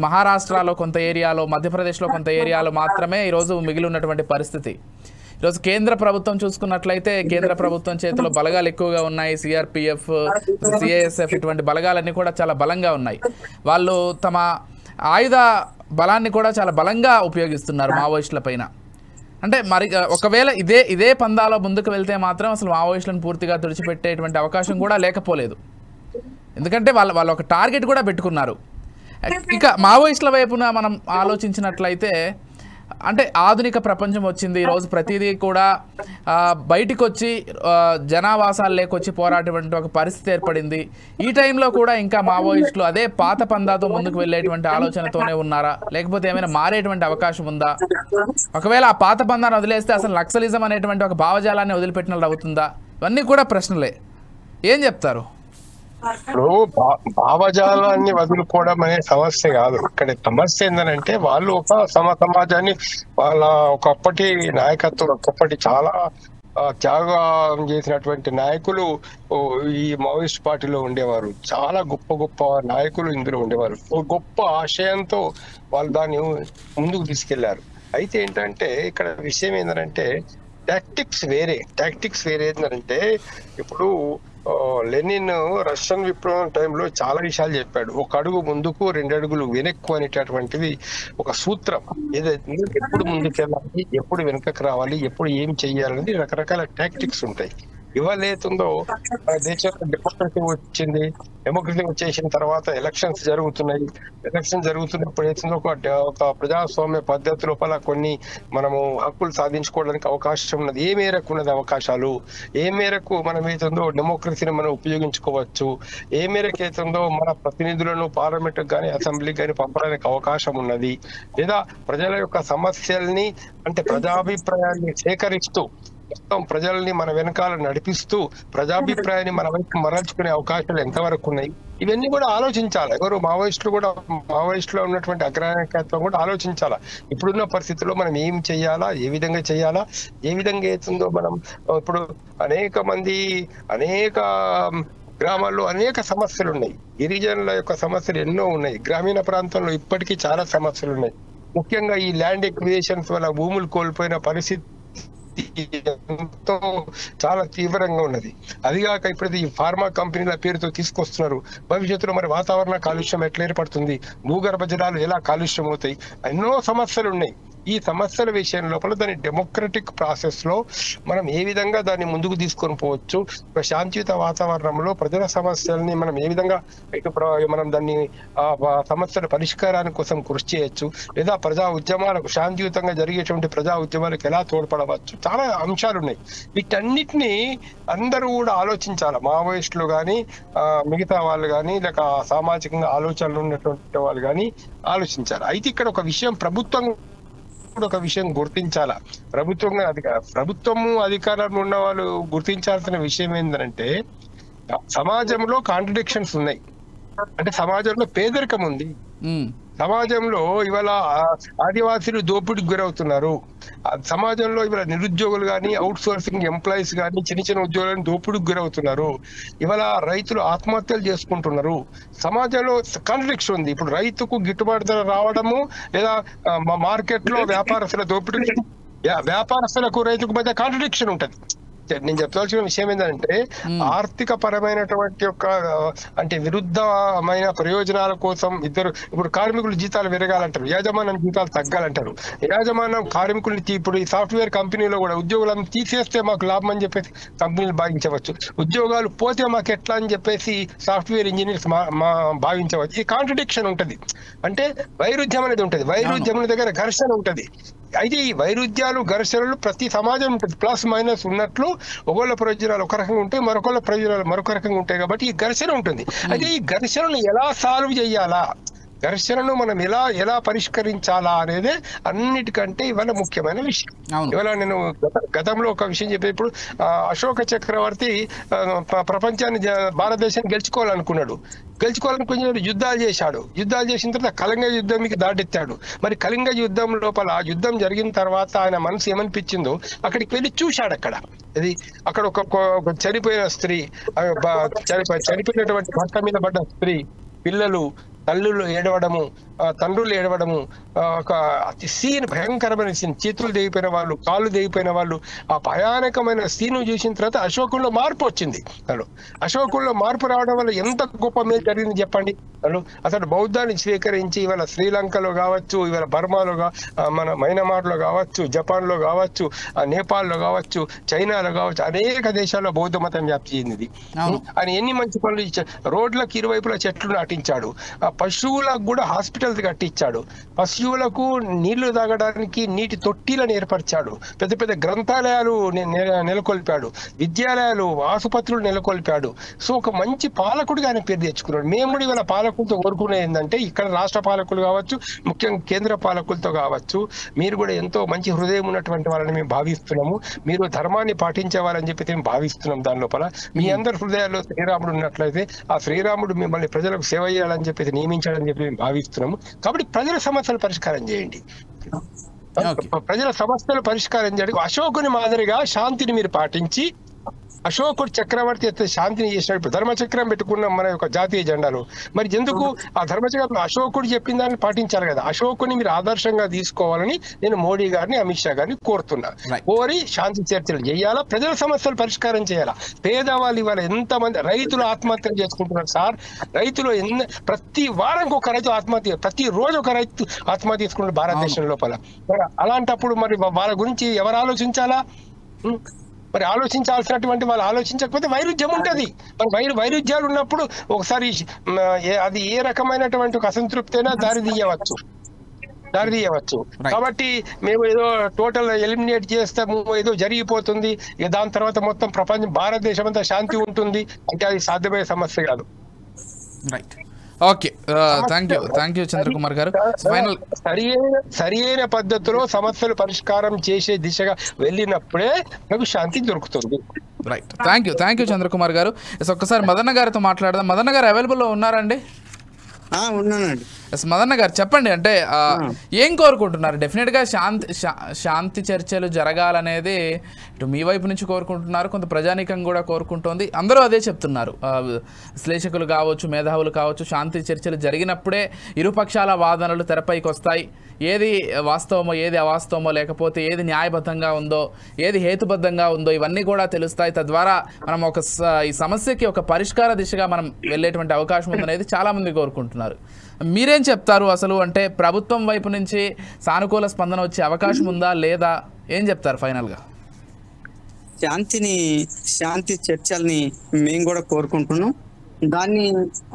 మహారాష్ట్రలో కొంత ఏరియాలో, మధ్యప్రదేశ్లో కొంత ఏరియాలో మాత్రమే ఈరోజు మిగిలి ఉన్నటువంటి పరిస్థితి. ఈరోజు కేంద్ర ప్రభుత్వం చూసుకున్నట్లయితే కేంద్ర ప్రభుత్వం చేతిలో బలగాలు ఎక్కువగా ఉన్నాయి. సిఆర్పిఎఫ్, సిఐఎస్ఎఫ్ ఇటువంటి బలగాలన్నీ కూడా చాలా బలంగా ఉన్నాయి. వాళ్ళు తమ ఆయుధ బలాన్ని కూడా చాలా బలంగా ఉపయోగిస్తున్నారు మావోయిస్టుల పైన. అంటే మరి ఒకవేళ ఇదే పందాలో ముందుకు వెళ్తే మాత్రం అసలు మావోయిస్టులను పూర్తిగా తుడిచిపెట్టేటువంటి అవకాశం కూడా లేకపోలేదు. ఎందుకంటే వాళ్ళు ఒక టార్గెట్ కూడా పెట్టుకున్నారు. ఇక మావోయిస్టుల వైపున మనం ఆలోచించినట్లయితే, అంటే ఆధునిక ప్రపంచం వచ్చింది. ఈరోజు ప్రతిదీ కూడా బయటికి వచ్చి జనావాసాలు లేకొచ్చి పోరాటటువంటి ఒక పరిస్థితి ఏర్పడింది. ఈ టైంలో కూడా ఇంకా మావోయిస్టులు అదే పాత పందాతో ముందుకు వెళ్ళేటువంటి ఆలోచనతోనే ఉన్నారా, లేకపోతే ఏమైనా మారేటువంటి అవకాశం ఉందా? ఒకవేళ ఆ పాత పందాన్ని వదిలేస్తే అసలు నక్సలిజం అనేటువంటి ఒక భావజాలాన్ని వదిలిపెట్టినట్లు అవుతుందా? ఇవన్నీ కూడా ప్రశ్నలే. ఏం చెప్తారు? ఇప్పుడు భావజాలాన్ని వదులుకోవడం అనే సమస్య కాదు. ఇక్కడ సమస్య ఏంటంటే, వాళ్ళు ఒక సమాజాన్ని, వాళ్ళ ఒకప్పటి నాయకత్వం, ఒకప్పటి చాలా త్యాగం చేసినటువంటి నాయకులు ఈ మావోయిస్ట్ పార్టీలో ఉండేవారు. చాలా గొప్ప గొప్ప నాయకులు ఇందులో ఉండేవారు. ఒక గొప్ప ఆశయంతో వాళ్ళు దాన్ని ముందుకు తీసుకెళ్లారు. అయితే ఏంటంటే ఇక్కడ విషయం ఏంటంటే, టాక్టిక్స్ వేరే ఏంటంటే, ఇప్పుడు లెనిన్ రష్యన్ విప్లవం టైంలో చాలా విషయాలు చెప్పాడు. 1 అడుగు ముందుకు 2 అడుగులు వెనక్కు అనేటటువంటిది ఒక సూత్రం. ఏదైతే ఎప్పుడు ముందుకెళ్ళాలి, ఎప్పుడు వెనకకు రావాలి, ఎప్పుడు ఏం చెయ్యాలనేది రకరకాల టాక్టిక్స్ ఉంటాయి. ఇవాళ ఏతుందో దేశంలో డెమోక్రసీ వచ్చింది. డెమోక్రసీ వచ్చేసిన తర్వాత ఎలక్షన్స్ జరుగుతున్నప్పుడు ఏతుందో ఒక ప్రజాస్వామ్య పద్ధతి లోపల కొన్ని మనము హక్కులు సాధించుకోవడానికి అవకాశం ఉన్నది. ఏ మేరకు ఉన్నది అవకాశాలు, ఏ మేరకు మనం ఏతుందో డెమోక్రసీని మనం ఉపయోగించుకోవచ్చు, ఏ మేరకు ఏతుందో మన ప్రతినిధులను పార్లమెంట్ కానీ అసెంబ్లీకి కానీ పంపడానికి అవకాశం ఉన్నది, లేదా ప్రజల యొక్క సమస్యల్ని, అంటే ప్రజాభిప్రాయాన్ని సేకరిస్తూ మొత్తం ప్రజల్ని మన వెనకాల నడిపిస్తూ ప్రజాభిప్రాయాన్ని మన వైపు మరల్చుకునే అవకాశాలు ఎంతవరకు ఉన్నాయి, ఇవన్నీ కూడా ఆలోచించాలి. ఎవరు మావోయిస్టులో ఉన్నటువంటి అగ్రనాయకత్వం కూడా ఆలోచించాలా. ఇప్పుడున్న పరిస్థితుల్లో మనం ఏం చెయ్యాలా, ఏ విధంగా చెయ్యాలా, ఏ విధంగా అవుతుందో మనం. ఇప్పుడు అనేక గ్రామాల్లో అనేక సమస్యలు ఉన్నాయి. గిరిజనుల యొక్క సమస్యలు ఎన్నో ఉన్నాయి. గ్రామీణ ప్రాంతంలో ఇప్పటికీ చాలా సమస్యలు ఉన్నాయి. ముఖ్యంగా ఈ ల్యాండ్ ఎక్విజిషన్స్ వల్ల భూములు కోల్పోయిన పరిస్థితి ఎంతో చాలా తీవ్రంగా ఉన్నది. అదిగాక ఇప్పుడు ఈ ఫార్మా కంపెనీల పేరుతో తీసుకొస్తున్నారు. భవిష్యత్తులో మరి వాతావరణ కాలుష్యం ఎట్లా ఏర్పడుతుంది, భూగర్భ జలాలు ఎలా కాలుష్యం అవుతాయి, ఎన్నో సమస్యలు ఉన్నాయి. ఈ సమస్యల విషయం లోపల దాని డెమోక్రటిక్ ప్రాసెస్ లో మనం ఏ విధంగా దాన్ని ముందుకు తీసుకొని పోవచ్చు, ఒక శాంతియుత వాతావరణంలో ప్రజల సమస్యల్ని మనం ఏ విధంగా మనం దాన్ని సమస్యల పరిష్కారానికి కోసం కృషి చేయొచ్చు, లేదా ప్రజా ఉద్యమాలకు శాంతియుతంగా జరిగేటువంటి ప్రజా ఉద్యమాలకు ఎలా తోడ్పడవచ్చు, చాలా అంశాలు ఉన్నాయి. వీటన్నిటిని అందరూ కూడా ఆలోచించాలి. మావోయిస్టులు కానీ మిగతా వాళ్ళు కానీ లేక సామాజికంగా ఆలోచనలు ఉన్నటువంటి వాళ్ళు కానీ ఆలోచించాలి. అయితే ఇక్కడ ఒక విషయం ప్రభుత్వం ఒక విషయం గుర్తించాలా, ప్రభుత్వము అధికారంలో ఉన్న వాళ్ళు గుర్తించాల్సిన విషయం ఏంటంటే సమాజంలో కాంట్రడిక్షన్స్ ఉన్నాయి. అంటే సమాజంలో పేదరికం ఉంది, సమాజంలో ఇవాళ ఆదివాసీలు దోపిడీకి గురవుతున్నారు, సమాజంలో ఇవాళ నిరుద్యోగులు కానీ అవుట్ సోర్సింగ్ ఎంప్లాయీస్ కానీ చిన్న చిన్న ఉద్యోగులను దోపిడీకి గురవుతున్నారు, ఇవాళ రైతులు ఆత్మహత్యలు చేసుకుంటున్నారు. సమాజంలో కాంట్రడిక్షన్ ఉంది. ఇప్పుడు రైతుకు గిట్టుబాటు ధర రావడము లేదా మార్కెట్ లో వ్యాపారస్తుల దోపిడీ, వ్యాపారస్తులకు రైతుకు మధ్య కాంట్రడిక్షన్ ఉంటది. నేను చెప్పాల్సిన విషయం ఏంటంటే ఆర్థిక పరమైనటువంటి యొక్క అంటే విరుద్ధమైన ప్రయోజనాల కోసం ఇద్దరు, ఇప్పుడు కార్మికులు జీతాలు పెరగాలంటారు, యాజమాన్యం జీతాలు తగ్గాలంటారు. యాజమాన్యం కార్మికుల్ని ఇప్పుడు ఈ సాఫ్ట్వేర్ కంపెనీలో కూడా ఉద్యోగులను తీసేస్తే మాకు లాభం అని చెప్పేసి కంపెనీలు భావించవచ్చు, ఉద్యోగాలు పోతే మాకు ఎట్లా అని చెప్పేసి సాఫ్ట్వేర్ ఇంజనీర్స్ భావించవచ్చు. ఈ కాంట్రడిక్షన్ ఉంటది, అంటే వైరుధ్యం అనేది ఉంటది, వైరుధ్యం దగ్గర ఘర్షణ ఉంటది. అయితే ఈ వైరుధ్యాలు ఘర్షణలు ప్రతి సమాజం ఉంటుంది, ప్లస్ మైనస్ ఉన్నట్లు ఒకళ్ళ ప్రయోజనాలు ఒక రకంగా ఉంటాయి, మరొకళ్ళ ప్రయోజనాలు మరొక రకంగా ఉంటాయి. కాబట్టి ఈ ఘర్షణ ఉంటుంది. అయితే ఈ ఘర్షణను ఎలా సాల్వ్ చేయాలా, ఘర్షణను మనం ఎలా పరిష్కరించాలా అనేది అన్నిటికంటే ఇవాళ ముఖ్యమైన విషయం. ఇవాళ నేను గతంలో ఒక విషయం చెప్పేప్పుడు అశోక చక్రవర్తి ప్రపంచాన్ని భారతదేశాన్ని గెలుచుకోవాలనుకున్నాడు, యుద్ధాలు చేసిన తర్వాత కళింగ యుద్ధానికి దాటెత్తాడు. మరి కళింగ యుద్ధం లోపల యుద్ధం జరిగిన తర్వాత ఆయన మనసు ఏమనిపించిందో అక్కడికి వెళ్ళి చూశాడు. అక్కడ ఒక చనిపోయిన స్త్రీ, చనిపోయినటువంటి భర్త మీద పడ్డ స్త్రీ, పిల్లలు, తల్లులు ఏడవడము, తండ్రులు ఏడవడము, ఒక సీన్ భయంకరమైన సీన్, చేతులు దిగిపోయిన వాళ్ళు, కాళ్ళు దిగిపోయిన వాళ్ళు, ఆ భయానకమైన సీన్ చూసిన తర్వాత అశోకుల్లో మార్పు వచ్చింది. అశోకుల్లో మార్పు రావడం వల్ల ఎంత గొప్ప మేలు జరిగింది చెప్పండి. అసలు బౌద్ధాన్ని స్వీకరించి ఇవాళ శ్రీలంకలో కావచ్చు, ఇవాళ బర్మాలో మన మయన్మార్లో కావచ్చు, జపాన్లో కావచ్చు, నేపాల్లో కావచ్చు, చైనాలో కావచ్చు, అనేక దేశాల్లో బౌద్ధ మతం వ్యాప్తి చెందింది. ఆయన ఎన్ని మంచి పనులు ఇచ్చాడు. రోడ్లకు ఇరువైపులా చెట్లు నాటించాడు, పశువులకు కూడా హాస్పిటల్స్ కట్టించాడు, పశువులకు నీళ్లు తాగడానికి నీటి తొట్టిలను ఏర్పరిచాడు, పెద్ద పెద్ద గ్రంథాలయాలు నెలకొల్పాడు, విద్యాలయాలు, ఆసుపత్రులు నెలకొల్పాడు. సో ఒక మంచి పాలకుడిగా ఆయన పేరు తెచ్చుకున్నాడు. మేము కూడా ఇవాళ పాలకులతో కోరుకునేది ఏంటంటే ఇక్కడ రాష్ట్ర పాలకులు కావచ్చు, ముఖ్యంగా కేంద్ర పాలకులతో కావచ్చు, మీరు కూడా ఎంతో మంచి హృదయం ఉన్నటువంటి వాళ్ళని మేము భావిస్తున్నాము, మీరు ధర్మాన్ని పాటించేవారని చెప్పి మేము భావిస్తున్నాం. దాని లోపల మీ అందరి హృదయాల్లో శ్రీరాముడు ఉన్నట్లయితే ఆ శ్రీరాముడు మిమ్మల్ని ప్రజలకు సేవ చేయాలని చెప్పి నియమించాలని చెప్పి మేము భావిస్తున్నాము. కాబట్టి ప్రజల సమస్యలు పరిష్కారం చేయండి, ప్రజల సమస్యలు పరిష్కారం చేయండి. అశోకుని మాదిరిగా శాంతిని మీరు పాటించి, అశోకుడు చక్రవర్తి అయితే శాంతిని చేసినాడు. ఇప్పుడు ధర్మచక్రం పెట్టుకున్నాం మన యొక్క జాతీయ జెండాలో. మరి ఎందుకు ఆ ధర్మచక్రం అశోకుడు చెప్పిన దాన్ని పాటించాలి కదా. అశోకుని మీరు ఆదర్శంగా తీసుకోవాలని నేను మోడీ గారిని, అమిత్ షా గారిని కోరుతున్నా. కోరి శాంతి చర్చలు చేయాలా, ప్రజల సమస్యలు పరిష్కారం చేయాలా. పేదవాళ్ళు ఇవాళ ఎంతమంది రైతులు ఆత్మహత్యలు చేసుకుంటున్నారు సార్. రైతులు ప్రతి వారానికి ఒక రైతు ఆత్మహత్య, ప్రతి రోజు ఒక రైతు ఆత్మహత్య చేసుకుంటారు భారతదేశం లోపల. అలాంటప్పుడు మరి వాళ్ళ గురించి ఎవరు ఆలోచించాలా? మరి ఆలోచించాల్సినటువంటి వాళ్ళు ఆలోచించకపోతే వైరుధ్యం ఉంటది. మరి వైరుధ్యాలు ఉన్నప్పుడు ఒకసారి అది ఏ రకమైనటువంటి ఒక అసంతృప్తి అయినా దారి తీయవచ్చు. కాబట్టి మేము ఏదో టోటల్ ఎలిమినేట్ చేస్తాము, ఏదో జరిగిపోతుంది, దాని తర్వాత మొత్తం ప్రపంచం భారతదేశం అంతా శాంతి ఉంటుంది అంటే అది సాధ్యమయ్యే సమస్య కాదు. Right, okay, thank you Chandrakumar గారు. ఫైనల్ సరి అయిన పద్ధతిలో సమస్యలు పరిష్కారం చేసే దిశగా వెళ్ళినప్పుడే నాకు శాంతి దొరుకుతుంది. రైట్, థ్యాంక్ యూ చంద్రకుమార్ గారు. ఒక్కసారి మదన్న గారితో మాట్లాడదాం. మదన్న గారు అవైలబుల్లో ఉన్నారండి? ఉన్నానండి. మదన్న గారు చెప్పండి, అంటే ఏం కోరుకుంటున్నారు? డెఫినెట్గా శాంతి చర్చలు జరగాలనేది ఇటు మీ వైపు నుంచి కోరుకుంటున్నారు, కొంత ప్రజానీకం కూడా కోరుకుంటోంది. అందరూ అదే చెప్తున్నారు. విశ్లేషకులు కావచ్చు, మేధావులు కావచ్చు, శాంతి చర్చలు జరిగినప్పుడే ఇరుపక్షాల వాదనలు తెరపైకి వస్తాయి. ఏది వాస్తవమో, ఏది అవాస్తవమో, లేకపోతే ఏది న్యాయబద్ధంగా ఉందో, ఏది హేతుబద్ధంగా ఉందో ఇవన్నీ కూడా తెలుస్తాయి. తద్వారా మనం ఈ సమస్యకి ఒక పరిష్కార దిశగా మనం వెళ్ళేటువంటి అవకాశం ఉందనేది చాలామంది కోరుకుంటున్నారు. మీరేం చెప్తారు అసలు? అంటే ప్రభుత్వం వైపు నుంచి సానుకూల స్పందన వచ్చే అవకాశం ఉందా లేదా, ఏం చెప్తారు ఫైనల్గా? శాంతి చర్చల్ని మేము కూడా కోరుకుంటున్నాం, దాన్ని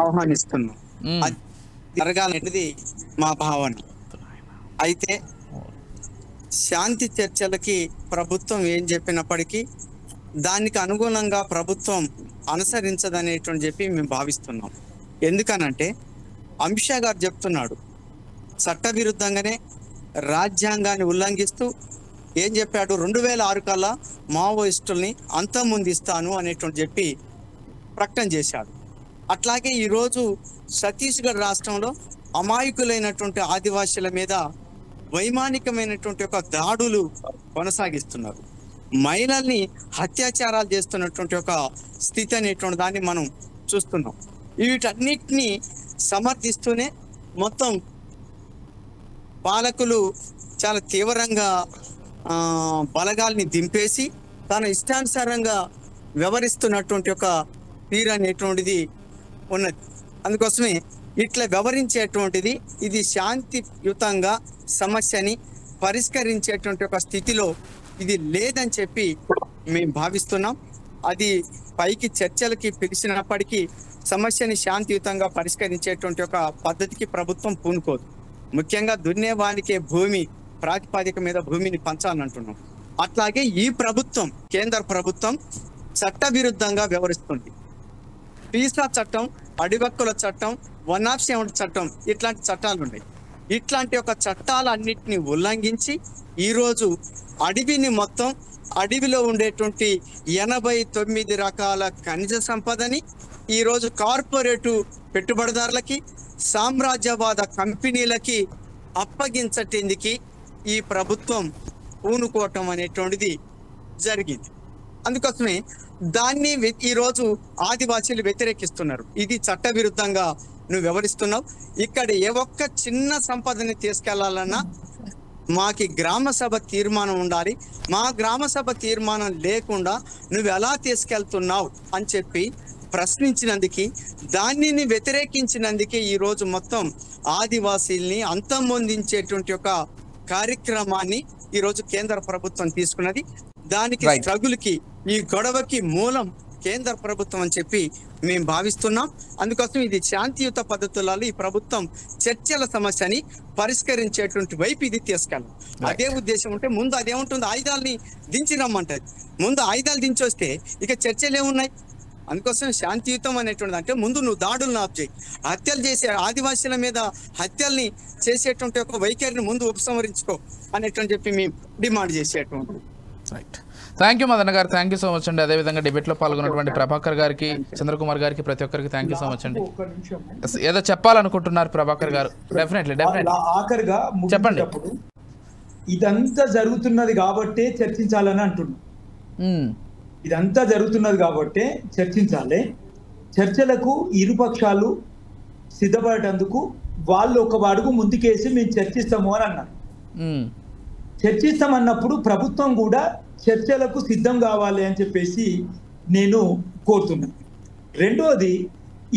ఆహ్వానిస్తున్నాం. అది జరగాలనేది మా భావన. అయితే శాంతి చర్చలకి ప్రభుత్వం ఏం చెప్పినప్పటికీ దానికి అనుగుణంగా ప్రభుత్వం అనుసరించదనేటువంటి చెప్పి మేము భావిస్తున్నాం. ఎందుకనంటే అమిత్ షా గారు చెప్తున్నాడు, చట్టవిరుద్ధంగానే రాజ్యాంగాన్ని ఉల్లంఘిస్తూ ఏం చెప్పాడు, 2006 కల్లా మావోయిస్టుల్ని అంతమొందిస్తాను అనేటువంటి చెప్పి ప్రకటన చేశాడు. అట్లాగే ఈరోజు ఛత్తీస్గఢ్ రాష్ట్రంలో అమాయకులైనటువంటి ఆదివాసీల మీద వైమానికమైనటువంటి ఒక దాడులు కొనసాగిస్తున్నారు. మహిళల్ని అత్యాచారాలు చేస్తున్నటువంటి ఒక స్థితి అనేటువంటి దాన్ని మనం చూస్తున్నాం. వీటన్నిటిని సమర్థిస్తూనే మొత్తం పాలకులు చాలా తీవ్రంగా బలగాల్ని దింపేసి తన ఇష్టానుసారంగా వ్యవహరిస్తున్నటువంటి ఒక తీరు అనేటువంటిది ఉన్నది. అందుకోసమే ఇట్లా వ్యవహరించేటువంటిది ఇది శాంతియుతంగా సమస్యని పరిష్కరించేటువంటి ఒక స్థితిలో ఇది లేదని చెప్పి మేము భావిస్తున్నాం. అది పైకి చర్చలకి పిలిచినప్పటికీ సమస్యని శాంతియుతంగా పరిష్కరించేటువంటి ఒక పద్ధతికి ప్రభుత్వం పూనుకోదు. ముఖ్యంగా దున్నేవానికే భూమి ప్రాతిపదిక మీద భూమిని పంచాలంటున్నాం. అట్లాగే ఈ ప్రభుత్వం, కేంద్ర ప్రభుత్వం చట్టవిరుద్ధంగా వ్యవహరిస్తుంది. పీసా చట్టం, అడివక్కుల చట్టం, 107 చట్టం, ఇట్లాంటి చట్టాలు ఉన్నాయి. ఇట్లాంటి ఒక చట్టాలన్నిటిని ఉల్లంఘించి ఈరోజు అడవిని మొత్తం, అడవిలో ఉండేటువంటి 89 రకాల ఖనిజ సంపదని ఈరోజు కార్పొరేటు పెట్టుబడిదారులకి, సామ్రాజ్యవాద కంపెనీలకి అప్పగించటేందుకు ఈ ప్రభుత్వం పూనుకోవటం అనేటువంటిది జరిగింది. అందుకోసమే దాన్ని ఈరోజు ఆదివాసీలు వ్యతిరేకిస్తున్నారు. ఇది చట్టవిరుద్ధంగా నువ్వు వ్యవహరిస్తున్నావు. ఇక్కడ ఏ ఒక్క చిన్న సంపదని తీసుకెళ్లాలన్నా మాకి గ్రామ సభ తీర్మానం ఉండాలి. మా గ్రామ సభ తీర్మానం లేకుండా నువ్వు ఎలా తీసుకెళ్తున్నావు అని చెప్పి ప్రశ్నించినందుకు, దానిని వ్యతిరేకించినందుకే ఈరోజు మొత్తం ఆదివాసీల్ని అంతమొందించేటువంటి ఒక కార్యక్రమాన్ని ఈరోజు కేంద్ర ప్రభుత్వం తీసుకున్నది. దానికి స్ట్రగుల్కి, ఈ గొడవకి మూలం కేంద్ర ప్రభుత్వం అని చెప్పి మేము భావిస్తున్నాం. అందుకోసం ఇది శాంతియుత పద్ధతులలో ఈ ప్రభుత్వం చర్చల సమస్యని పరిష్కరించేటువంటి వైపు ఇది తీసుకెళ్ళాలి. అదే ఉద్దేశం ఉంటే ముందు అదేముంటుంది, ఆయుధాలని దించి రమ్మంటది. ముందు ఆయుధాలు దించొస్తే ఇక చర్చలు ఏమున్నాయి? అందుకోసం శాంతియుతం అనేటువంటి అంటే ముందు నువ్వు దాడులను ఆప్ చేయి. హత్యలు చేసే ఆదివాసీల మీద హత్యల్ని చేసేటువంటి ఒక వైఖరిని ముందు ఉపసంహరించుకో అనేటువంటి చెప్పి మేము డిమాండ్ చేసేటువంటి. రైట్, థ్యాంక్ యూ మదన్ గారు, థ్యాంక్ యూ సో మచ్ అండి. అదేవిధంగా డిబేట్లో పాల్గొన్నటువంటి ప్రభాకర్ గారికి, చంద్రకుమార్ గారికి, ప్రతి ఒక్కరికి థ్యాంక్ యూ సో మచ్ అండి. ఏదో చెప్పాలనుకుంటున్నారు ప్రభాకర్ గారు? డెఫినెట్లీ ఆఖరిగా చెప్పండి. ఇదంతా జరుగుతున్నది కాబట్టే చర్చించాలని అంటున్నాం. ఇదంతా జరుగుతున్నది కాబట్టే చర్చించాలి. చర్చలకు ఇరుపక్షాలు సిద్ధపడేందుకు వాళ్ళు ఒక అడుగు ముందుకేసి మేము చర్చిస్తాము అని అన్నారు. చర్చిస్తామన్నప్పుడు ప్రభుత్వం కూడా చర్చలకు సిద్ధం కావాలి అని చెప్పేసి నేను కోరుతున్నాను. రెండోది,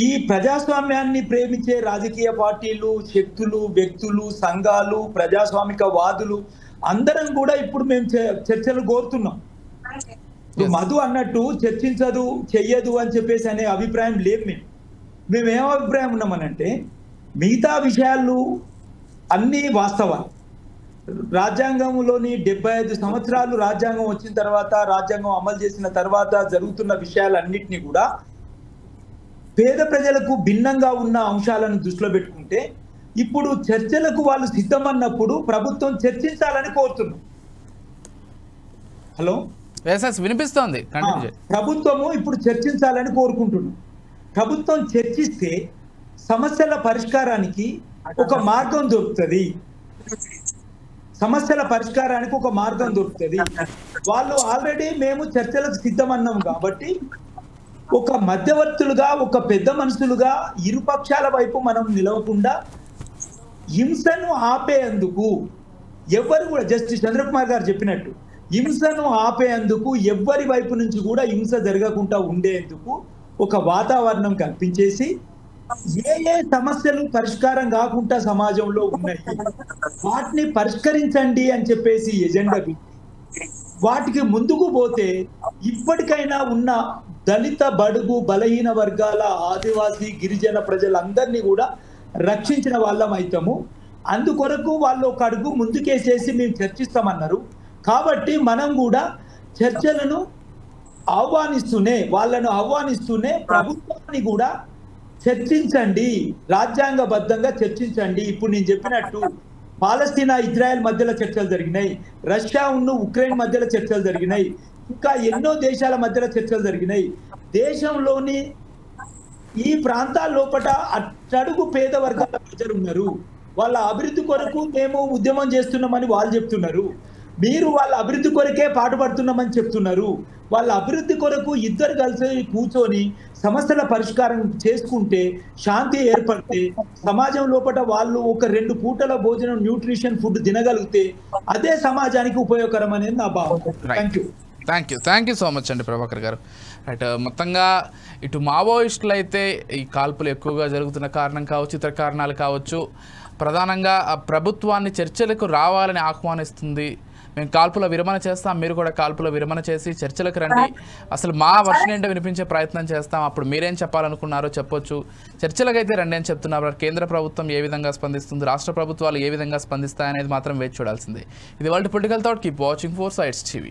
ఈ ప్రజాస్వామ్యాన్ని ప్రేమించే రాజకీయ పార్టీలు, శక్తులు, వ్యక్తులు, సంఘాలు, ప్రజాస్వామిక వాదులు అందరం కూడా ఇప్పుడు మేము చర్చలు కోరుతున్నాం. మధు అన్నట్టు చర్చించదు, చెయ్యదు అని చెప్పేసి అనే అభిప్రాయం లేదు. మేమేం అభిప్రాయం ఉన్నామనంటే మిగతా విషయాలు అన్నీ వాస్తవాలు. రాజ్యాంగంలోని 75 సంవత్సరాలు రాజ్యాంగం వచ్చిన తర్వాత, రాజ్యాంగం అమలు చేసిన తర్వాత జరుగుతున్న విషయాలన్నింటినీ కూడా పేద ప్రజలకు భిన్నంగా ఉన్న అంశాలను దృష్టిలో పెట్టుకుంటే ఇప్పుడు చర్చలకు వాళ్ళు సిద్ధమన్నప్పుడు ప్రభుత్వం చర్చించాలని కోరుతున్నాం. హలో, వినిపిస్తోంది. ప్రభుత్వము ఇప్పుడు చర్చించాలని కోరుకుంటున్నాం. ప్రభుత్వం చర్చిస్తే సమస్యల పరిష్కారానికి ఒక మార్గం దొరుకుతుంది. సమస్యల పరిష్కారానికి ఒక మార్గం దొరుకుతుంది. వాళ్ళు ఆల్రెడీ మేము చర్చలకు సిద్ధమన్నాం కాబట్టి ఒక మధ్యవర్తులుగా, ఒక పెద్ద మనుషులుగా ఇరుపక్షాల వైపు మనం నిలవకుండా హింసను ఆపేందుకు ఎవరు కూడా, జస్టిస్ చంద్రకుమార్ గారు చెప్పినట్టు, హింసను ఆపేందుకు ఎవ్వరి వైపు నుంచి కూడా హింస జరగకుండా ఉండేందుకు ఒక వాతావరణం కల్పించేసి ఏ సమస్యలు పరిష్కారం కాకుండా సమాజంలో ఉన్నాయి వాటిని పరిష్కరించండి అని చెప్పేసి ఎజెండా పెట్టి వాటికి ముందుకు పోతే ఇప్పటికైనా ఉన్న దళిత, బడుగు, బలహీన వర్గాల, ఆదివాసీ, గిరిజన ప్రజలందరినీ కూడా రక్షించిన వాళ్ళం అవుతాము. అందుకొరకు వాళ్ళు ఒక అడుగు ముందుకేసేసి మేము చర్చిస్తామన్నారు. కాబట్టి మనం కూడా చర్చలను వాళ్ళను ఆహ్వానిస్తూనే ప్రభుత్వాన్ని కూడా చర్చించండి, రాజ్యాంగబద్ధంగా చర్చించండి. ఇప్పుడు నేను చెప్పినట్టు పాలస్తీనా, ఇజ్రాయెల్ మధ్యలో చర్చలు జరిగినాయి, రష్యా ఉక్రెయిన్ మధ్యలో చర్చలు జరిగినాయి, ఇంకా ఎన్నో దేశాల మధ్యలో చర్చలు జరిగినాయి. దేశంలోని ఈ ప్రాంతాల లోపల అట్టడుగు పేద వర్గాల ప్రజలు ఉన్నారు. వాళ్ళ అభివృద్ధి కొరకు మేము ఉద్యమం చేస్తున్నామని వాళ్ళు చెప్తున్నారు. మీరు వాళ్ళ అభివృద్ధి కొరకే పాటుపడుతున్నామని చెప్తున్నారు. వాళ్ళ అభివృద్ధి కొరకు ఇద్దరు కలిసి కూర్చొని సమస్యల పరిష్కారం చేసుకుంటే, శాంతి ఏర్పడితే, సమాజం లోపల వాళ్ళు ఒక 2 పూటల భోజనం, న్యూట్రిషన్ ఫుడ్ తినగలిగితే అదే సమాజానికి ఉపయోగకరం అనేది నా భావన. థ్యాంక్ యూ సో మచ్ అండి ప్రభాకర్ గారు. రైట్, మొత్తంగా ఇటు మావోయిస్టులు అయితే ఈ కాల్పులు ఎక్కువగా జరుగుతున్న కారణం కావచ్చు, ఇతర కారణాలు కావచ్చు, ప్రధానంగా ఆ ప్రభుత్వాన్ని చర్చలకు రావాలని ఆహ్వానిస్తుంది. మేము కాల్పుల విరమణ చేస్తాం, మీరు కూడా కాల్పుల విరమణ చేసి చర్చలకు రండి, అసలు మా వర్షన్ ఏంటో వినిపించే ప్రయత్నం చేస్తాం, అప్పుడు మీరేం చెప్పాలనుకున్నారో చెప్పొచ్చు, చర్చలకైతే రండి అని చెప్తున్నారు. కేంద్ర ప్రభుత్వం ఏ విధంగా స్పందిస్తుంది, రాష్ట్ర ప్రభుత్వాలు ఏ విధంగా స్పందిస్తాయనేది మాత్రం వేచి చూడాల్సిందే. ఇది వాళ్ళ political thought. Keep watching 4 Sides TV.